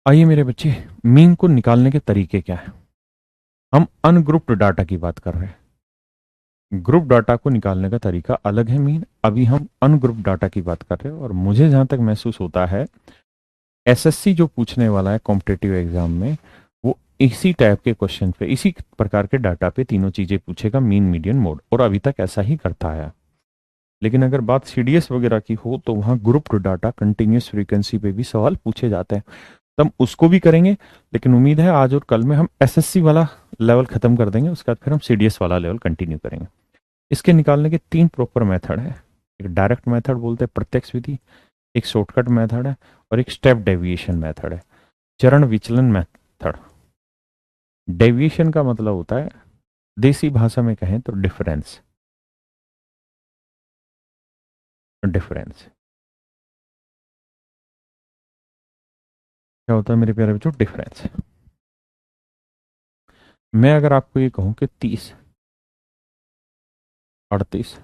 आइए मेरे बच्चे, मीन को निकालने के तरीके क्या है। हम अनग्रुप्ड डाटा की बात कर रहे हैं। ग्रुप डाटा को निकालने का तरीका अलग है मीन। अभी हम अनग्रुप डाटा की बात कर रहे हैं, और मुझे जहां तक महसूस होता है एसएससी जो पूछने वाला है कॉम्पिटेटिव एग्जाम में, वो इसी टाइप के क्वेश्चन पे, इसी प्रकार के डाटा पे तीनों चीजें पूछेगा, मीन मीडियन मोड, और अभी तक ऐसा ही करता है। लेकिन अगर बात सीडीएस वगैरह की हो तो वहां ग्रुप डाटा कंटिन्यूस फ्रीक्वेंसी पे भी सवाल पूछे जाते हैं, तो हम उसको भी करेंगे। लेकिन उम्मीद है आज और कल में हम एसएससी वाला लेवल खत्म कर देंगे, उसके बाद फिर हम सीडीएस वाला लेवल कंटिन्यू करेंगे। इसके निकालने के तीन प्रॉपर मेथड है। एक डायरेक्ट मेथड बोलते हैं, प्रत्यक्ष विधि, एक शॉर्टकट मेथड है, और एक स्टेप डेविएशन मेथड है, चरण विचलन मेथड। डेविएशन का मतलब होता है, देसी भाषा में कहें तो डिफरेंस। डिफरेंस क्या होता है मेरे प्यारे बच्चों? डिफरेंस। मैं अगर आपको ये कहूं कि 30, 38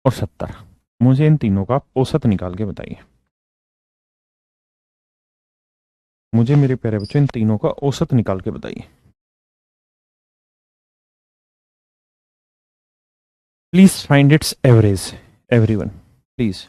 और 70, मुझे इन तीनों का औसत निकाल के बताइए। मुझे मेरे प्यारे बच्चों इन तीनों का औसत निकाल के बताइए। Please find its average, everyone please.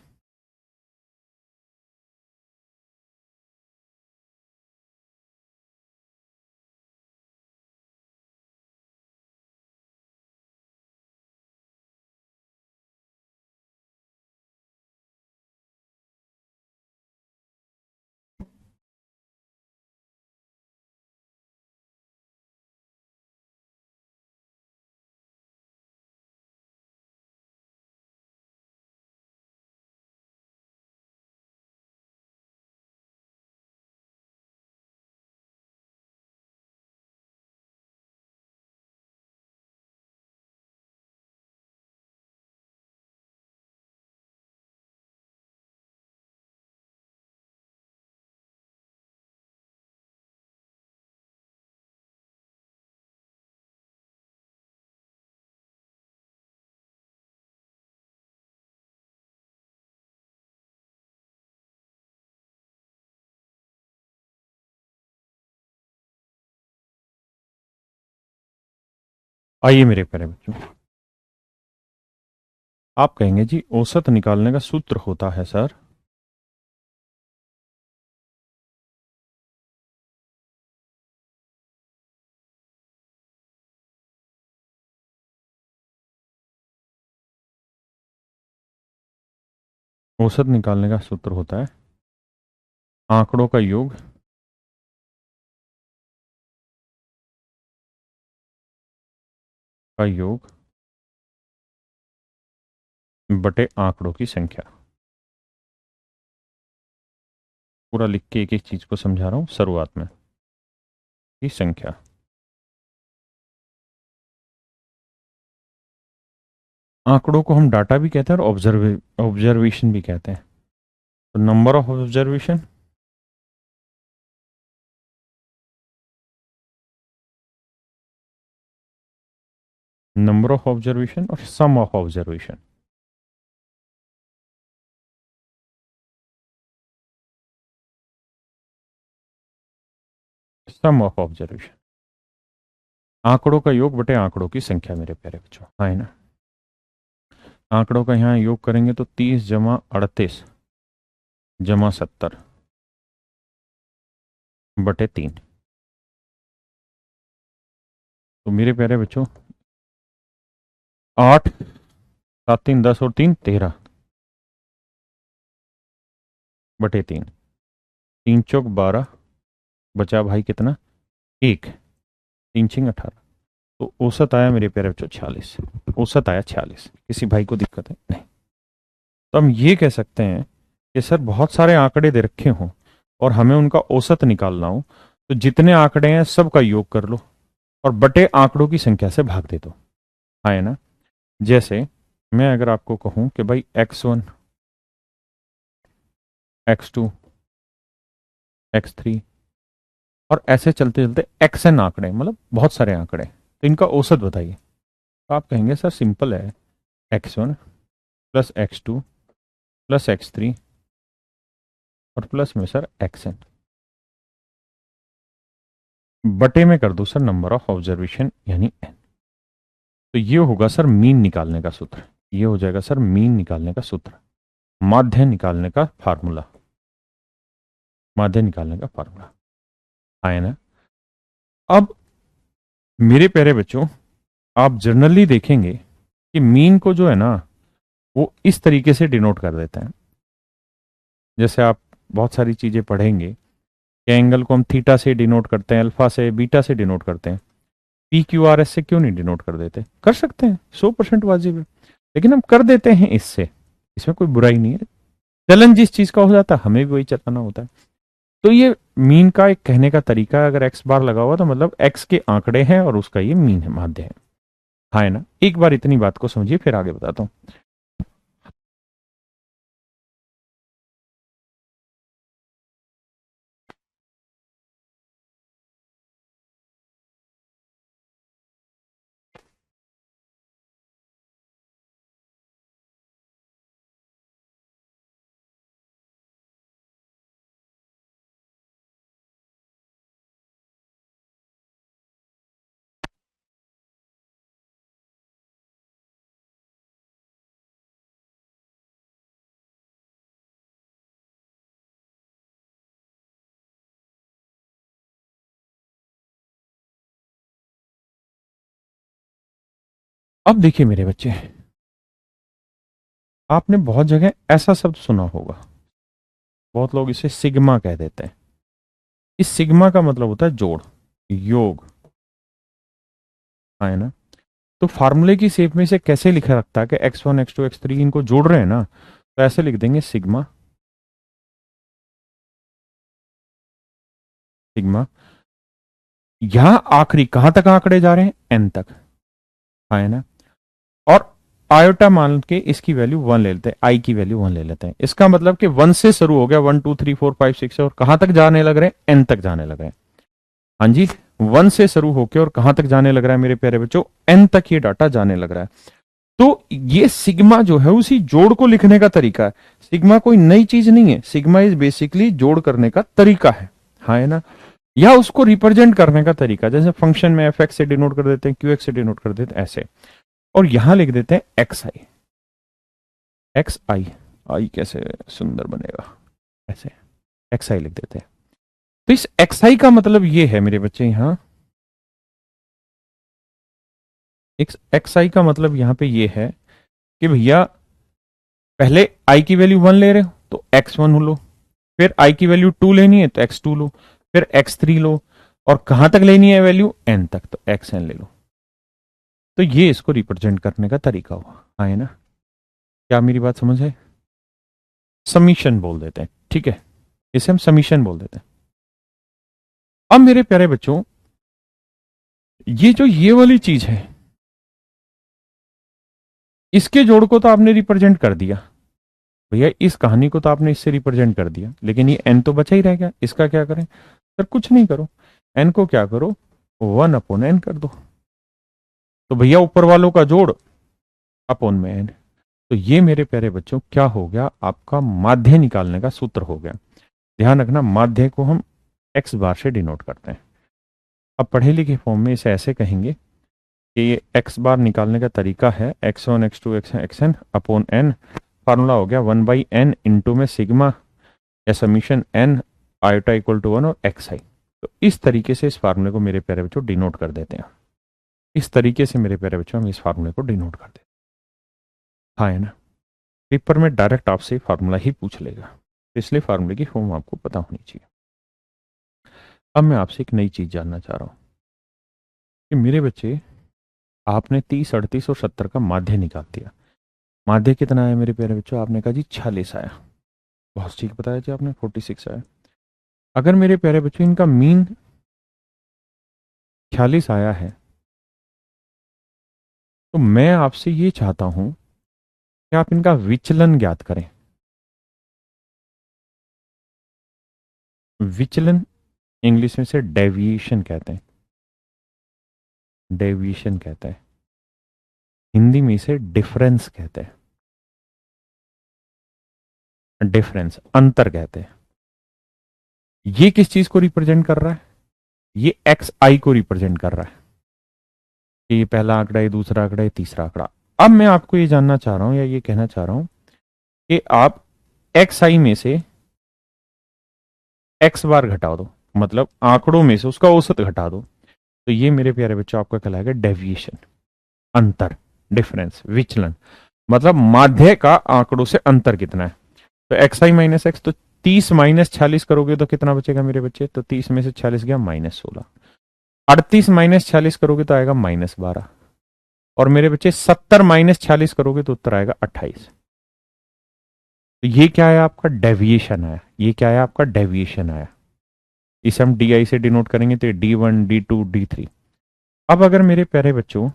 आइए मेरे प्यारे बच्चों, आप कहेंगे जी औसत निकालने का सूत्र होता है सर, औसत निकालने का सूत्र होता है आंकड़ों का योग का योग बटे आंकड़ों की संख्या। पूरा लिख के एक एक चीज को समझा रहा हूं शुरुआत में, की संख्या। आंकड़ों को हम डाटा भी कहते हैं और ऑब्जर्वेशन भी कहते हैं। तो number of observation, number of observation और sum of observation. Sum of observation, आंकड़ों का योग बटे आंकड़ों की संख्या मेरे प्यारे बच्चों, हाँ है ना। आंकड़ों का यहाँ योग करेंगे तो 30 जमा 38 जमा 70 बटे 3। तो मेरे प्यारे बच्चों 8, 7 3 10 और 3 13 बटे 3, 3 चौक 12, बचा भाई कितना? 1, 3 छिंग 18। तो औसत आया मेरे प्यारे बच्चों 46। औसत आया 46। किसी भाई को दिक्कत है? नहीं। तो हम ये कह सकते हैं कि सर बहुत सारे आंकड़े दे रखे हों और हमें उनका औसत निकालना हो, तो जितने आंकड़े हैं सबका योग कर लो और बटे आंकड़ों की संख्या से भाग दे दो, हाँ है ना। जैसे मैं अगर आपको कहूं कि भाई x1, x2, x3 और ऐसे चलते चलते xn आंकड़े, मतलब बहुत सारे आंकड़े, तो इनका औसत बताइए। तो आप कहेंगे सर सिंपल है, x1 plus x2 plus x3 और प्लस में सर एक्सएन, बटे में कर दो सर नंबर ऑफ ऑब्जर्वेशन यानी एन। तो ये होगा सर मीन निकालने का सूत्र, ये हो जाएगा सर मीन निकालने का सूत्र, माध्य निकालने का फार्मूला, माध्य निकालने का फार्मूला आया ना। अब मेरे प्यारे बच्चों, आप जनरली देखेंगे कि मीन को जो है ना वो इस तरीके से डिनोट कर देते हैं। जैसे आप बहुत सारी चीजें पढ़ेंगे कि एंगल को हम थीटा से डिनोट करते हैं, अल्फा से, बीटा से डिनोट करते हैं। पी क्यू आर एस से क्यों नहीं डिनोट कर देते? कर सकते हैं, 100% वाजिब है, लेकिन हम कर देते हैं इससे, इसमें कोई बुराई नहीं है। चलन जिस चीज का हो जाता है हमें भी वही चलाना होता है। तो ये मीन का एक कहने का तरीका है, अगर एक्स बार लगा हुआ तो मतलब एक्स के आंकड़े हैं और उसका ये मीन है, माध्य है। हाँ है ना। एक बार इतनी बात को समझिए फिर आगे बताता हूँ। अब देखिए मेरे बच्चे, आपने बहुत जगह ऐसा शब्द सुना होगा, बहुत लोग इसे सिग्मा कह देते हैं। इस सिग्मा का मतलब होता है जोड़, योग, हाँ है ना। तो फार्मूले की शेप में इसे कैसे लिखा रखता है कि x1 x2 x3 इनको जोड़ रहे हैं ना, तो ऐसे लिख देंगे सिग्मा, सिग्मा। यहां आखिरी कहां तक आंकड़े जा रहे हैं? एन तक, हाँ है ना। और आयोटा मान के इसकी वैल्यू 1 ले लेते हैं, आई की वैल्यू 1 ले लेते हैं। इसका मतलब कि 1 से शुरू हो गया, 1 2 3 4 5 6 और कहां तक जाने लग रहे हैं? एन तक जाने लग रहे हैं। हाँ जी, 1 से शुरू होकर और कहां तक जाने लग रहा है मेरे प्यारे बच्चों? एन तक ये डाटा जाने लग रहा है। तो ये सिग्मा जो है उसी जोड़ को लिखने का तरीका है। सिग्मा कोई नई चीज नहीं है, सिग्मा इज बेसिकली जोड़ करने का तरीका है, हाँ है ना। या उसको रिप्रेजेंट करने का तरीका, जैसे फंक्शन में एफ एक्स से डिनोट कर देते हैं, क्यू एक्स से डिनोट कर देते हैं, ऐसे। और यहां लिख देते हैं एक्स आई, एक्स आई, आई कैसे सुंदर बनेगा, ऐसे एक्स आई लिख देते हैं। तो इस एक्स आई का मतलब ये है मेरे बच्चे, यहां एक्स आई का मतलब यहां पे ये है कि भैया पहले आई की वैल्यू 1 ले रहे हो तो x1 लो, फिर आई की वैल्यू 2 लेनी है तो x2 लो, फिर x3 लो, और कहां तक लेनी है वैल्यू? n तक, तो xn ले लो। तो ये इसको रिप्रेजेंट करने का तरीका हुआ, हाँ है ना। क्या मेरी बात समझ है? समीशन बोल देते हैं, ठीक है, इसे हम समीशन बोल देते हैं। अब मेरे प्यारे बच्चों, ये जो ये वाली चीज है, इसके जोड़ को तो आपने रिप्रेजेंट कर दिया भैया, इस कहानी को तो आपने इससे रिप्रेजेंट कर दिया, लेकिन ये एन तो बचा ही रह गया, इसका क्या करें? सर कुछ नहीं करो, एन को क्या करो, 1/n कर दो। तो भैया ऊपर वालों का जोड़ अपॉन में एन। तो ये मेरे प्यारे बच्चों क्या हो गया? आपका माध्य निकालने का सूत्र हो गया। ध्यान रखना, माध्य को हम एक्स बार से डिनोट करते हैं। अब पढ़े लिखे फॉर्म में इसे ऐसे कहेंगे कि ये एक्स बार निकालने का तरीका है x1 x2 xn upon N. Formula हो गया 1/n इंटू में सिग्मा या summation n iota equal to 1 और एक्स आई। तो इस तरीके से इस फार्मूले को मेरे प्यारे बच्चों डिनोट कर देते हैं। इस तरीके से मेरे प्यारे बच्चों हम इस फार्मूले को डिनोट कर देते हैं, हाँ है ना। पेपर में डायरेक्ट आपसे फार्मूला ही पूछ लेगा, इसलिए फार्मूले की फॉर्म आपको पता होनी चाहिए। अब मैं आपसे एक नई चीज जानना चाह रहा हूं कि मेरे बच्चे, आपने 30 38 और 70 का माध्य निकाल दिया। माध्य कितना है मेरे प्यारे बच्चों? आपने कहा जी 46 आया, बहुत ठीक बताया जी आपने, 46 आया। अगर मेरे प्यारे बच्चों इनका मीन 46 आया है, तो मैं आपसे ये चाहता हूं कि आप इनका विचलन ज्ञात करें। विचलन इंग्लिश में से डेविएशन कहते हैं, डेविएशन कहते हैं, हिंदी में इसे डिफरेंस कहते हैं, डिफरेंस अंतर कहते हैं। ये किस चीज को रिप्रेजेंट कर रहा है? ये एक्स आई को रिप्रेजेंट कर रहा है कि ये पहला आंकड़ा, ये दूसरा आंकड़ा, ये तीसरा आंकड़ा। अब मैं आपको ये जानना चाह रहा हूं या ये कहना चाह रहा हूं कि आप एक्स आई में से एक्स बार घटा दो, मतलब आंकड़ों में से उसका औसत घटा दो, तो ये मेरे प्यारे बच्चों आपका कहलाएगा डेविएशन, अंतर, डिफरेंस, विचलन। मतलब माध्य का आंकड़ों से अंतर कितना है। तो एक्स आई माइनस एक्स, तो 30 माइनस 46 करोगे तो कितना बचेगा मेरे बच्चे? तो 30 में से 46 गया -16। 38 माइनस 46 करोगे तो आएगा -12। और मेरे बच्चे 70 माइनस 46 करोगे तो उत्तर आएगा 28। तो ये क्या है? आपका डेविएशन आया। ये क्या है? आपका डेविएशन आया। इसे हम डी आई से डिनोट करेंगे तो D1 D2 D3। अब अगर मेरे प्यारे बच्चों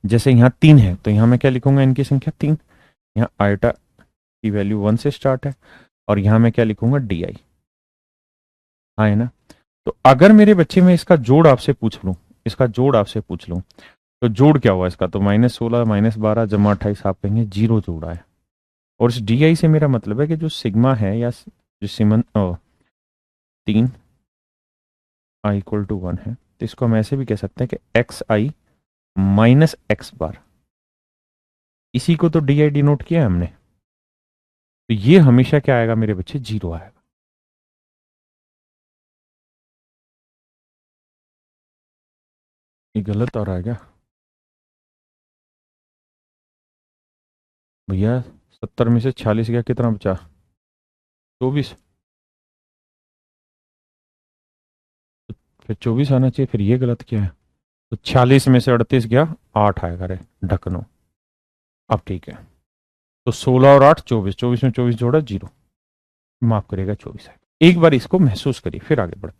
जैसे यहाँ 3 है तो यहाँ मैं क्या लिखूंगा? इनकी संख्या 3। यहाँ आयोटा की वैल्यू 1 से स्टार्ट है और यहाँ मैं क्या लिखूंगा? D I. हाँ है ना? तो अगर मेरे बच्चे में इसका जोड़ आपसे पूछ लूं, इसका जोड़ आपसे पूछ लूं, तो जोड़ क्या हुआ इसका? तो -16 -12 जमा 28, आप कहेंगे जीरो जोड़ा है। और इस डी आई से मेरा मतलब है कि जो सिग्मा है या जो सिमन 3 आई इक्वल टू 1 है, तो इसको हम ऐसे भी कह सकते हैं कि एक्स आई माइनस एक्स बार। इसी को तो डी आई डिनोट किया है हमने। तो ये हमेशा क्या आएगा मेरे बच्चे? जीरो आएगा। ये गलत और आ गया भैया। 70 में से 46 गया, कितना बचा? 24। फिर 24 आना चाहिए, फिर ये गलत क्या है? तो 46 में से 38 गया, 8 आएगा रे ढकनो। अब ठीक है। तो 16 और 8 24, 24 में 24 जोड़ा जीरो, माफ करेगा 24 आएगा। एक बार इसको महसूस करिए फिर आगे बढ़े।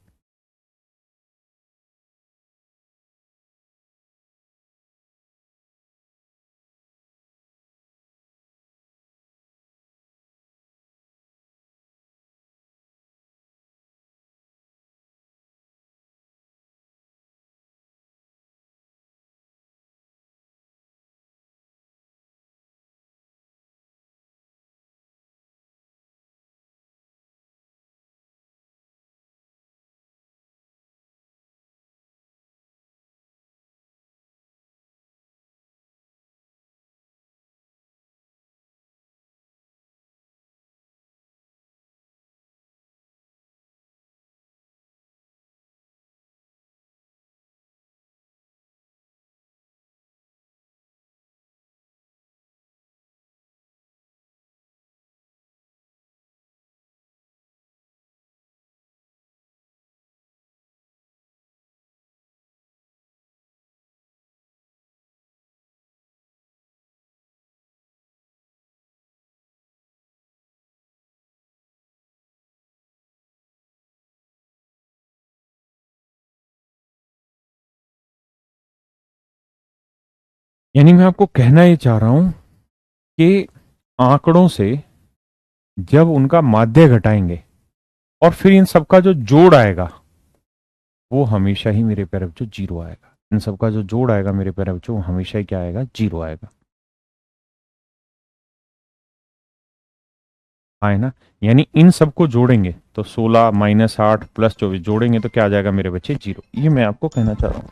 यानी मैं आपको कहना ये चाह रहा हूं कि आंकड़ों से जब उनका माध्य घटाएंगे और फिर इन सबका जो जोड़ आएगा वो हमेशा ही मेरे प्यारे बच्चों जीरो आएगा। इन सबका जो जोड़ आएगा मेरे प्यारे बच्चों वो हमेशा ही क्या आएगा? जीरो आएगा। हाँ है ना? यानी इन सबको जोड़ेंगे तो 16 -8 +24 जोड़ेंगे तो क्या आ जाएगा मेरे बच्चे? जीरो। ये मैं आपको कहना चाह रहा हूं।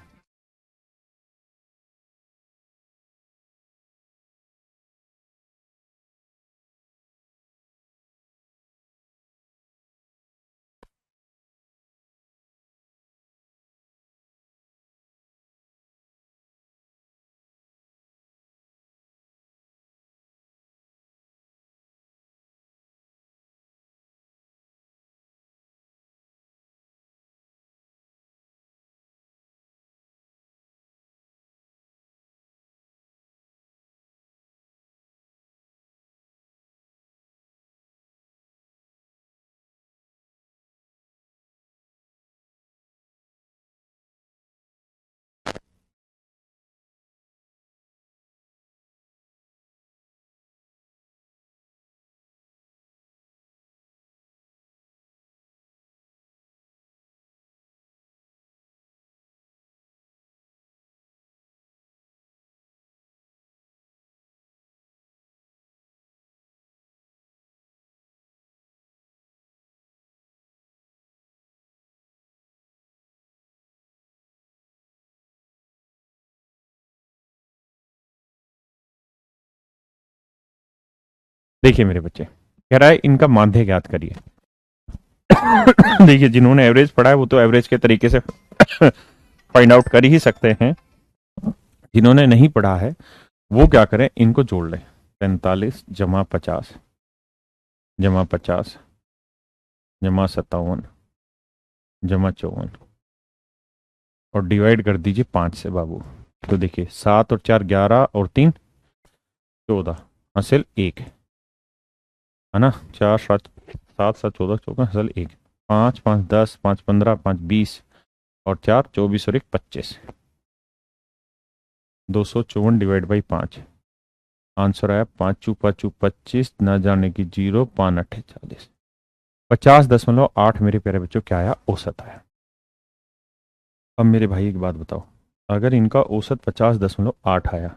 देखिए मेरे बच्चे, कह रहा है इनका माध्य ज्ञात करिए। देखिए जिन्होंने एवरेज पढ़ा है वो तो एवरेज के तरीके से फाइंड आउट कर ही सकते हैं, जिन्होंने नहीं पढ़ा है वो क्या करें, इनको जोड़ लें। 45 जमा 50 जमा 50 जमा 57 जमा 54 और डिवाइड कर दीजिए 5 से बाबू। तो देखिए 7 और 4 11 और 3 14, हासिल 1 है ना। 4 7 7 7 14 14 हासिल 1, 5 5 10 5 15 5 20 और 4 24 और 1 25, 254 डिवाइड बाई 5। आंसर आया 5 चू 5 चू 25, ना जाने की 0, 5 8 40, 50.8 मेरे प्यारे बच्चों क्या आया, औसत आया। अब मेरे भाई एक बात बताओ, अगर इनका औसत 50.8 आया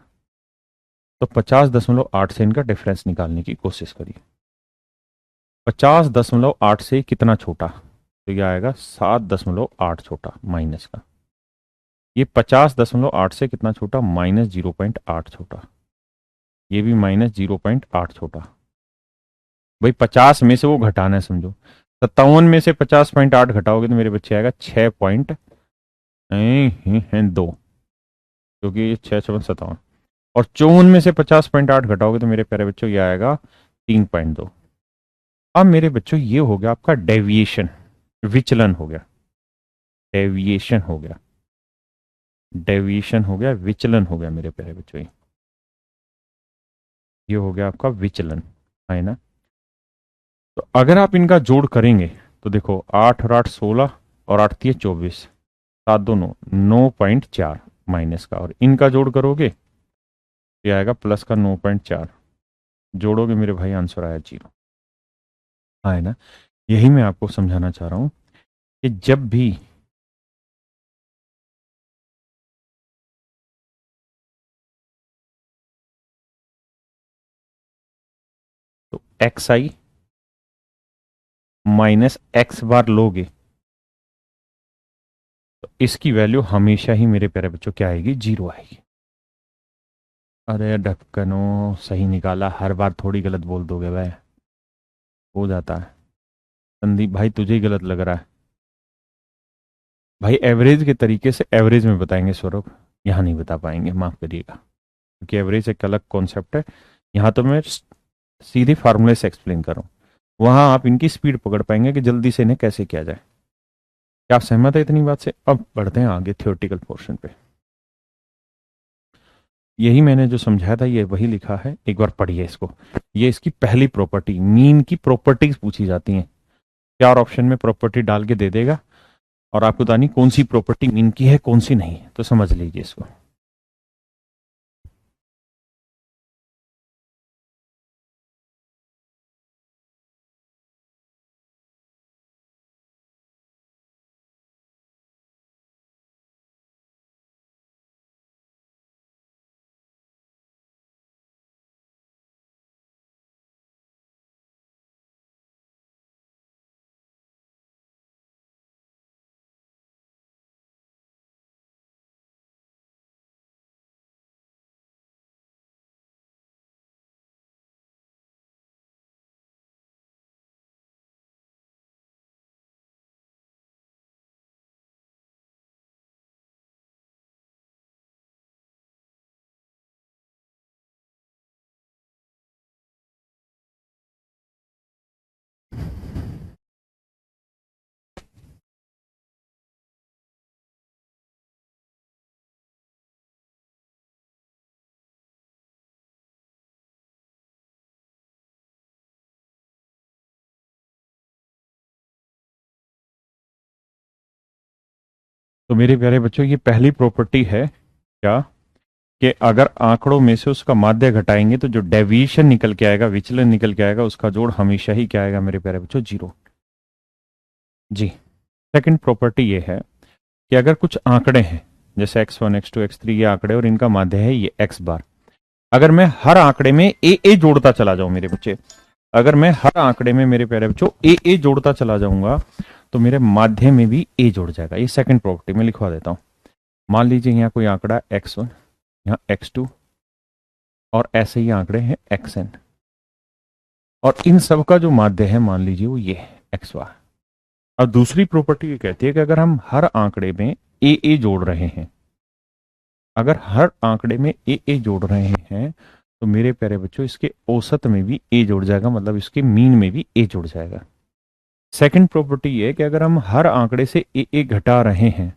तो 50.8 से इनका डिफरेंस निकालने की कोशिश करिए। 50.8 से कितना छोटा, तो यह आएगा 7.8 छोटा माइनस का। ये 50.8 से कितना छोटा, -0.8 छोटा। ये भी -0.8 छोटा। भाई 50 में से वो घटाना है समझो, 57 में से 50.8 घटाओगे तो मेरे बच्चे आएगा 6.2, क्योंकि ये 6 57, और 54 में से 50.8 घटाओगे तो मेरे प्यारे बच्चों ये आएगा 3.2। अब मेरे बच्चों ये हो गया आपका डेविएशन, विचलन हो गया, डेविएशन हो गया, डेविएशन हो गया, विचलन हो गया मेरे प्यारे बच्चों। ये हो गया आपका विचलन, है ना। तो अगर आप इनका जोड़ करेंगे तो देखो 8 और 8 16 और 8 3 24, 7 2 9, 9.4 माइनस का, और इनका जोड़ करोगे तो ये आएगा प्लस का 9.4, जोड़ोगे मेरे भाई आंसर आया 0, है ना। यही मैं आपको समझाना चाह रहा हूं कि जब भी तो एक्स आई माइनस एक्स बार लोगे तो इसकी वैल्यू हमेशा ही मेरे प्यारे बच्चों क्या आएगी, 0 आएगी। अरे ढक्कनो सही निकाला, हर बार थोड़ी गलत बोल दोगे भाई, हो जाता है। संदीप भाई तुझे ही गलत लग रहा है भाई, एवरेज के तरीके से एवरेज में बताएंगे स्वरूप, यहाँ नहीं बता पाएंगे, माफ करिएगा, क्योंकि एवरेज एक अलग कॉन्सेप्ट है। यहाँ तो मैं सीधे फार्मूले से एक्सप्लेन कर रहा हूँ, वहां आप इनकी स्पीड पकड़ पाएंगे कि जल्दी से इन्हें कैसे किया जाए। क्या आप सहमत है इतनी बात से? अब बढ़ते हैं आगे थियोरटिकल पोर्शन पे। यही मैंने जो समझाया था ये वही लिखा है, एक बार पढ़िए इसको। ये इसकी पहली प्रॉपर्टी, मीन की प्रॉपर्टीज पूछी जाती हैं, चार ऑप्शन में प्रॉपर्टी डाल के दे देगा और आपको बतानी कौन सी प्रॉपर्टी मीन की है कौन सी नहीं है, तो समझ लीजिए इसको। तो मेरे प्यारे बच्चों ये पहली प्रॉपर्टी है क्या, कि अगर आंकड़ों में से उसका माध्य घटाएंगे तो जो डेविएशन निकल के आएगा, विचलन निकल के आएगा, उसका जोड़ हमेशा ही क्या आएगा मेरे प्यारे बच्चों, 0। जी। सेकंड प्रॉपर्टी ये है कि अगर कुछ आंकड़े हैं जैसे x1 x2 x3 ये आंकड़े और इनका माध्य है ये x बार, अगर मैं हर आंकड़े में ए जोड़ता चला जाऊं मेरे बच्चे, अगर मैं हर आंकड़े में मेरे प्यारे बच्चों ए जोड़ता चला जाऊंगा तो मेरे माध्य में भी ए जुड़ जाएगा। ये सेकंड प्रॉपर्टी में लिखवा देता हूं। मान लीजिए यहाँ कोई आंकड़ा x1, यहाँ x2 और ऐसे ही आंकड़े हैं xn। और इन सब का जो माध्य है मान लीजिए वो ये है एक्स वाई। अब दूसरी प्रॉपर्टी ये कहती है कि अगर हम हर आंकड़े में ए जोड़ रहे हैं, अगर हर आंकड़े में ए जोड़ रहे हैं तो मेरे प्यारे बच्चों इसके औसत में भी ए जुड़ जाएगा, मतलब इसके मीन में भी ए जुड़ जाएगा। सेकंड प्रॉपर्टी ये है कि अगर हम हर आंकड़े से ए घटा रहे हैं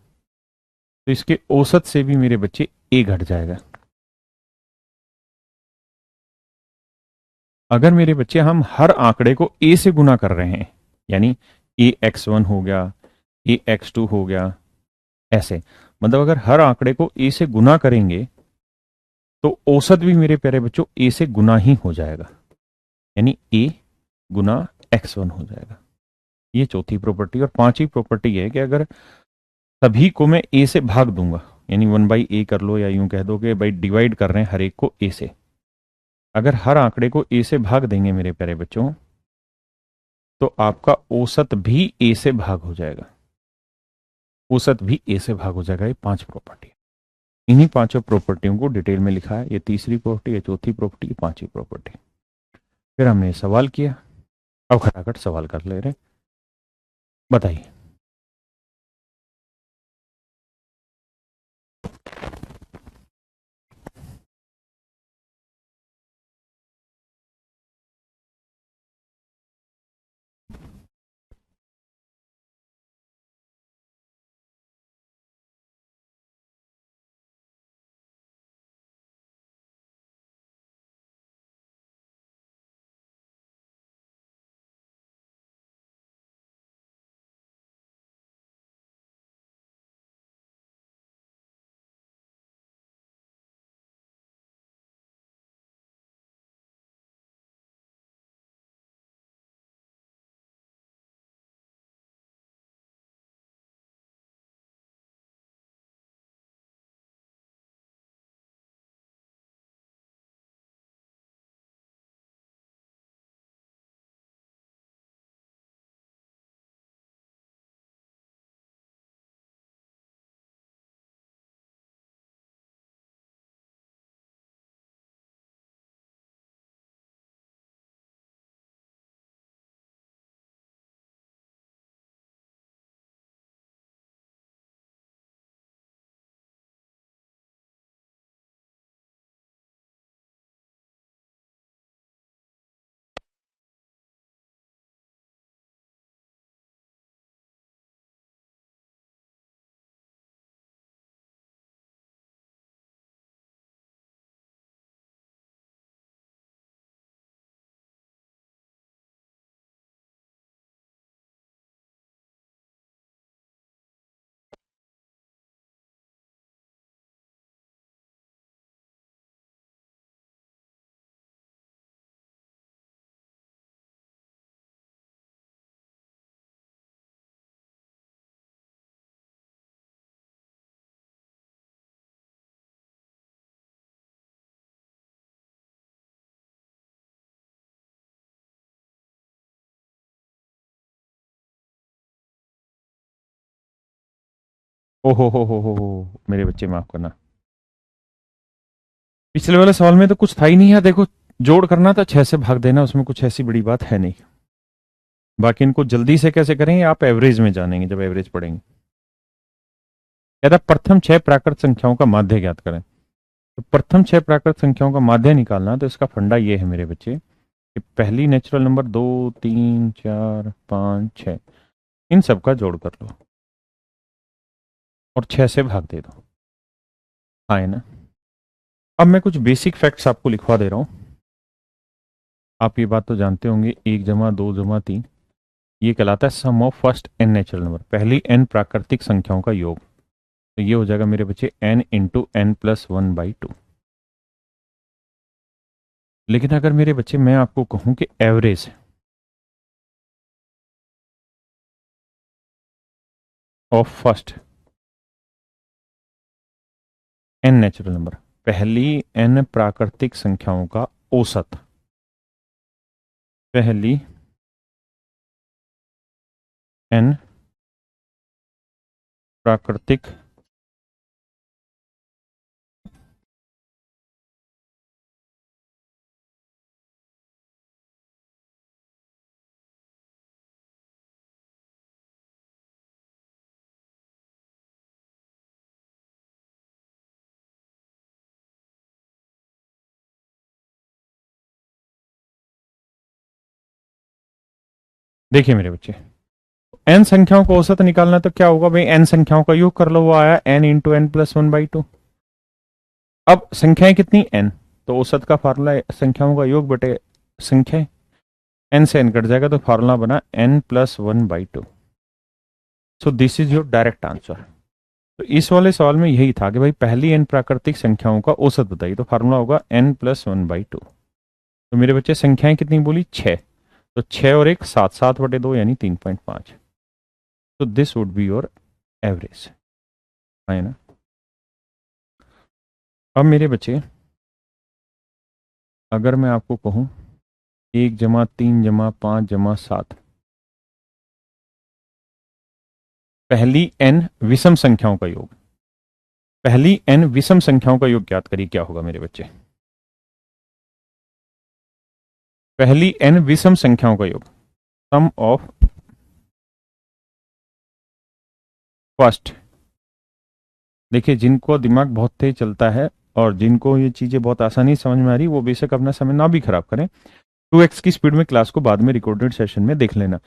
तो इसके औसत से भी मेरे बच्चे ए घट जाएगा। अगर मेरे बच्चे हम हर आंकड़े को ए से गुना कर रहे हैं, यानी AX1 हो गया, AX2 हो गया, ऐसे, मतलब अगर हर आंकड़े को ए से गुना करेंगे तो औसत भी मेरे प्यारे बच्चों ए से गुना ही हो जाएगा, यानी ए गुना X1 हो जाएगा। ये चौथी प्रॉपर्टी। और पांचवी प्रॉपर्टी है कि अगर सभी को मैं ए से भाग दूंगा, यानी 1/a कर लो, या यूं कह दो कि भाई डिवाइड कर रहे हैं हर एक को ए से, अगर हर आंकड़े को ए से भाग देंगे मेरे प्यारे बच्चों तो आपका औसत भी ए से भाग हो जाएगा, औसत भी ए से भाग हो जाएगा। ये पांच प्रॉपर्टी, इन्हीं पांचों प्रॉपर्टियों को डिटेल में लिखा है। ये तीसरी प्रॉपर्टी, ये चौथी प्रॉपर्टी, ये पांचवी प्रॉपर्टी। फिर हमने सवाल किया, अब खटाखट सवाल कर ले रहे, बताइए। हो, मेरे बच्चे माफ करना, पिछले वाले सवाल में तो कुछ था ही नहीं है। देखो, जोड़ करना था, 6 से भाग देना, उसमें कुछ ऐसी बड़ी बात है नहीं। बाकी इनको जल्दी से कैसे करेंगे, आप एवरेज में जानेंगे जब एवरेज पढ़ेंगे। कहता प्रथम 6 प्राकृत संख्याओं का माध्य ज्ञात करें। तो प्रथम 6 प्राकृत संख्याओं का माध्य निकालना, तो इसका फंडा ये है मेरे बच्चे कि पहली नेचुरल नंबर 2, 3, 4, 5, 6, इन सब का जोड़ कर लो और 6 से भाग दे दो। हाँ है ना। अब मैं कुछ बेसिक फैक्ट्स आपको लिखवा दे रहा हूं। आप ये बात तो जानते होंगे, 1 जमा 2 जमा 3 ये कहलाता है sum of first n natural number, पहली n प्राकृतिक संख्याओं का योग। तो ये हो जाएगा मेरे बच्चे n इंटू n प्लस 1/2। लेकिन अगर मेरे बच्चे मैं आपको कहूं कि average of first n natural number, पहली n प्राकृतिक संख्याओं का औसत, पहली n प्राकृतिक देखिए मेरे बच्चे, n संख्याओं का औसत निकालना तो क्या होगा भाई, n संख्याओं का योग कर लो, वो आया n इंटू n प्लस 1/2। अब संख्याएं कितनी n, तो औसत का फार्मूला संख्याओं का योग बटे संख्याएं, n से n कट जाएगा तो फार्मूला बना n plus 1/2। So this is your direct answer. तो इस वाले सवाल में यही था कि भाई पहली n प्राकृतिक संख्याओं का औसत बताइए, तो फार्मूला होगा n प्लस 1/2। तो मेरे बच्चे संख्याएं कितनी बोली, 6, तो 6 और 1 7, 7/2 यानी 3.5। तो this would be your average, है ना। अब मेरे बच्चे अगर मैं आपको कहूं 1 जमा 3 जमा 5 जमा 7, पहली n विषम संख्याओं का योग, पहली n विषम संख्याओं का योग ज्ञात करिए, क्या होगा मेरे बच्चे, पहली n विषम संख्याओं का योग, सम ऑफ फर्स्ट। देखिए जिनको दिमाग बहुत तेज चलता है और जिनको ये चीजें बहुत आसानी समझ में आ रही, वो बेशक अपना समय ना भी खराब करें, 2x की स्पीड में क्लास को बाद में रिकॉर्डेड सेशन में देख लेना।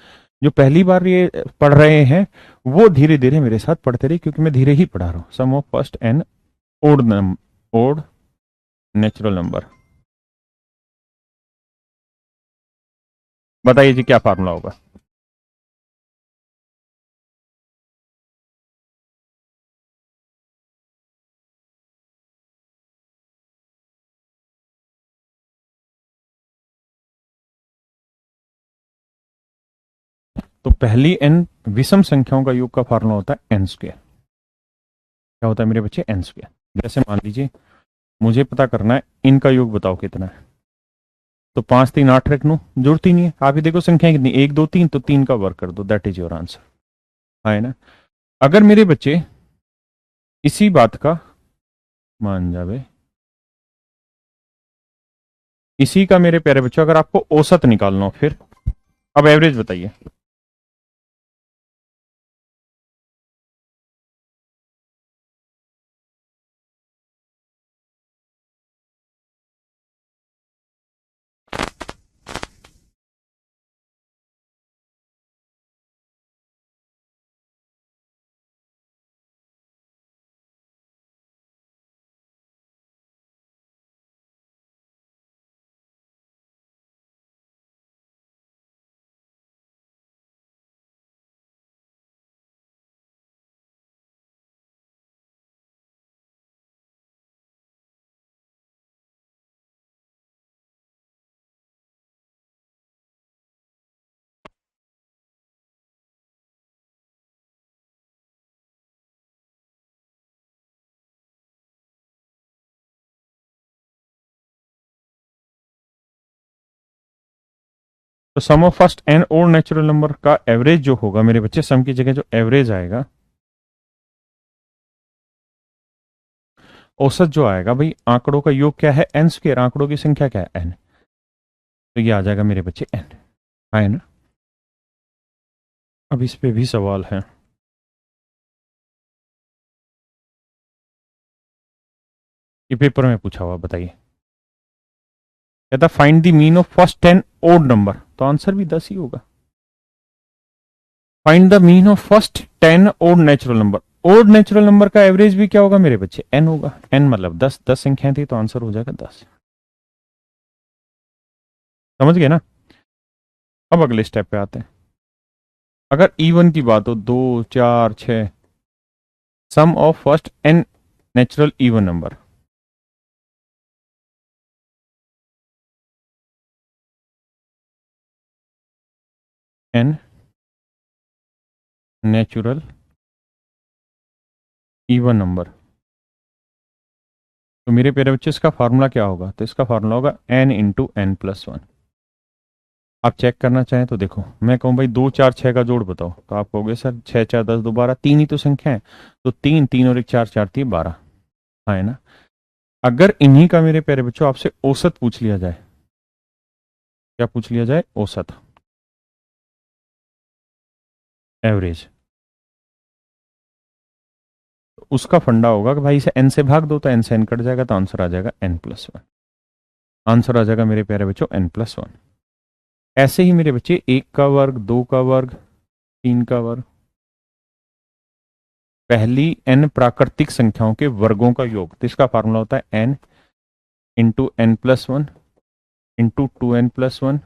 जो पहली बार ये पढ़ रहे हैं वो धीरे धीरे मेरे साथ पढ़ते रहिए, क्योंकि मैं धीरे ही पढ़ा रहा हूं। Sum of first n odd natural number, बताइए जी क्या फार्मूला होगा। तो पहली एन विषम संख्याओं का योग का फार्मूला होता है एन स्क्वायर। क्या होता है मेरे बच्चे, एन स्क्वायर। जैसे मान लीजिए मुझे पता करना है इनका योग, बताओ कितना है, तो 5 3 8 रख लूं, जरूरत ही नहीं है। आप ही देखो संख्या कितनी, 1 2 3, तो 3 का वर्क कर दो, दैट इज योर आंसर, है ना। अगर मेरे बच्चे इसी बात का मान जावे, इसी का मेरे प्यारे बच्चों अगर आपको औसत निकालना हो, फिर अब एवरेज बताइए। तो सम ऑफ फर्स्ट एंड और नेचुरल नंबर का एवरेज जो होगा मेरे बच्चे, सम की जगह जो एवरेज आएगा, औसत जो आएगा भाई, आंकड़ों का योग क्या है, एन स्क्वायर, आंकड़ों की संख्या क्या है, एन, तो ये आ जाएगा मेरे बच्चे एन, है ना। अब इस पे भी सवाल है, ये पेपर में पूछा हुआ, बताइए। कहता find the mean of first 10 odd number, तो आंसर भी 10 ही होगा। Find the mean of first 10 odd natural number, odd natural number का एवरेज भी क्या होगा मेरे बच्चे, एन होगा। एन मतलब 10, 10 संख्याएं थी तो आंसर हो जाएगा 10। समझ गए ना। अब अगले स्टेप पे आते हैं। अगर इवन की बात हो, 2 4 6, sum of first n natural even number, n natural even number, तो मेरे प्यारे बच्चे इसका फार्मूला क्या होगा, तो इसका फार्मूला होगा एन इंटू एन प्लस 1। आप चेक करना चाहें तो देखो, मैं कहूं भाई 2 4 6 का जोड़ बताओ, तो आप कहोगे सर 6 4 10 2 12, तीन ही तो संख्या है, तो 3 3 और 1 4 4 थी 12, है ना। अगर इन्हीं का मेरे प्यारे बच्चों आपसे औसत पूछ लिया जाए, क्या पूछ लिया जाए, औसत, एवरेज, तो उसका फंडा होगा कि भाई इसे एन से भाग दो, तो एन से एन कट जाएगा, तो आंसर आ जाएगा एन प्लस 1। आंसर आ जाएगा मेरे प्यारे बच्चों एन प्लस 1। ऐसे ही मेरे बच्चे 1 का वर्ग, 2 का वर्ग, 3 का वर्ग, पहली n प्राकृतिक संख्याओं के वर्गों का योग, तो इसका फार्मूला होता है n into n plus 1 into 2n plus 1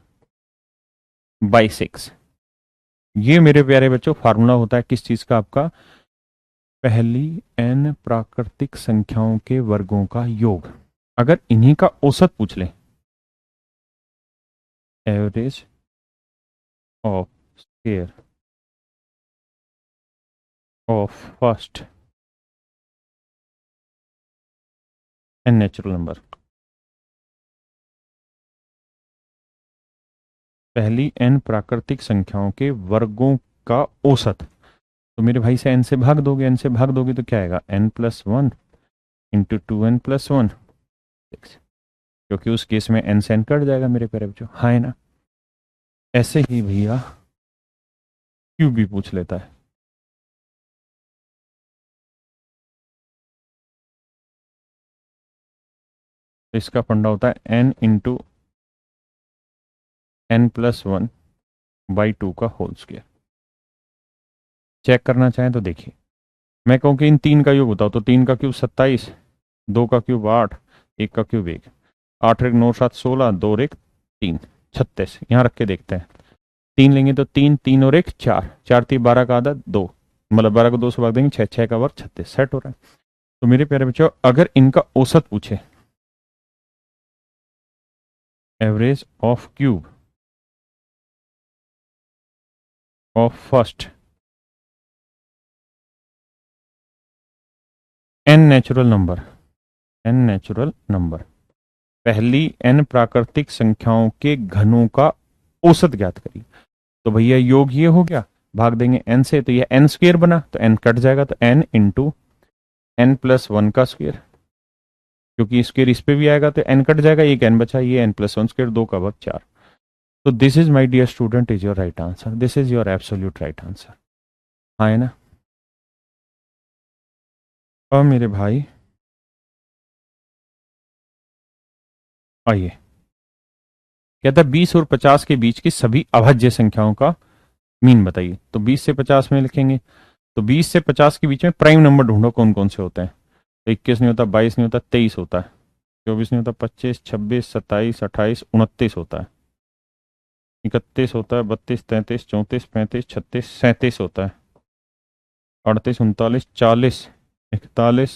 by 6। ये मेरे प्यारे बच्चों फार्मूला होता है किस चीज का? आपका पहली n प्राकृतिक संख्याओं के वर्गों का योग। अगर इन्हीं का औसत पूछ ले, average of square of first n natural number, पहली n प्राकृतिक संख्याओं के वर्गों का औसत, तो मेरे भाई से n से भाग दोगे, n से भाग दोगे तो क्या आएगा? n plus 1 into 2n plus 1, क्योंकि उस केस में n से n कट जाएगा मेरे प्यारे बच्चों, हाँ है ना। ऐसे ही भैया क्यूब भी पूछ लेता है। तो इसका फंडा होता है n into n plus 1 by 2 का होल स्क्वायर। चेक करना चाहें तो देखिए, मैं कहूँ कि इन 3 का योग बताओ, तो 3 का क्यूब 27, 2 का क्यूब 8, 1 का क्यूब 1, 8 एक 9 7 16, 2 और 1 3, 36। यहाँ रख के देखते हैं, 3 लेंगे तो 3, 3 और 1 4, 4 3 12 का आधा 2, मतलब 12 को 2 से भाग देंगे 6, 6 का वर्ग 36, सेट हो रहा है। तो मेरे प्यारे बच्चों अगर इनका औसत पूछे, average of cube of first n natural number, पहली n प्राकृतिक संख्याओं के घनों का औसत ज्ञात करिए। तो भैया योग ये हो गया, भाग देंगे n से, तो ये n स्क्वायर बना, तो n कट जाएगा, तो n इंटू n प्लस 1 का स्क्वायर, क्योंकि स्क्वायर इस पे भी आएगा तो n कट जाएगा, एक n बचा, ये n प्लस 1 स्क्वायर, 2 का वर्ग 4। तो this is my dear student is your right answer, this is your absolute right answer, हाँ है ना। अब मेरे भाई आइए, कहता है 20 और 50 के बीच की सभी अभाज्य संख्याओं का मीन बताइए। तो 20 से 50 में लिखेंगे, तो 20 से 50 के बीच में प्राइम नंबर ढूंढो कौन कौन से होते हैं। 21 नहीं होता, 22 नहीं होता, 23 होता है, 24 नहीं होता, 25 26 27 28 29 होता है, 31 होता है, 32 33 34 35 36 37 होता है, 38 39 40 41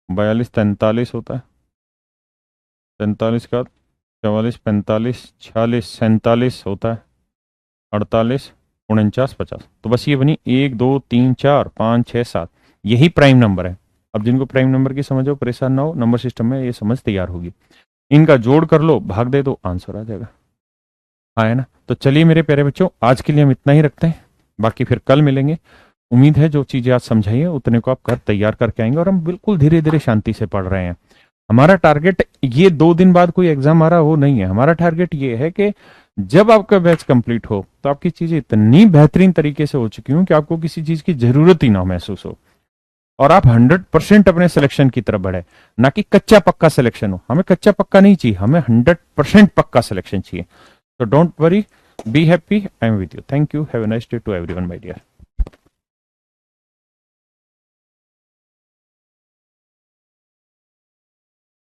42 43 होता है, 43 का 44 45 46 47 होता है, 48 49 50। तो बस ये बनी 1 2 3 4 5 6 7, यही प्राइम नंबर है। अब जिनको प्राइम नंबर की समझ हो, परेशान ना हो, नंबर सिस्टम में ये समझ तैयार होगी, इनका जोड़ कर लो, भाग दे दो, आंसर आ जाएगा, हाँ है ना। तो चलिए मेरे प्यारे बच्चों आज के लिए हम इतना ही रखते हैं, बाकी फिर कल मिलेंगे। उम्मीद है जो चीजें आज समझाई है उतने को आप कर तैयार करके आएंगे, और हम बिल्कुल धीरे धीरे शांति से पढ़ रहे हैं। हमारा टारगेट ये 2 दिन बाद कोई एग्जाम आ रहा वो नहीं है, हमारा टारगेट ये है कि जब आपका बैच कंप्लीट हो तो आपकी चीजें इतनी बेहतरीन तरीके से हो चुकी हूं कि आपको किसी चीज की जरूरत ही ना महसूस हो, और आप 100% अपने सिलेक्शन की तरफ बढ़े, ना कि कच्चा पक्का सिलेक्शन हो। हमें कच्चा पक्का नहीं चाहिए, हमें 100% पक्का सिलेक्शन चाहिए। So don't worry, be happy. I am with you. Thank you. Have a nice day to everyone, my dear.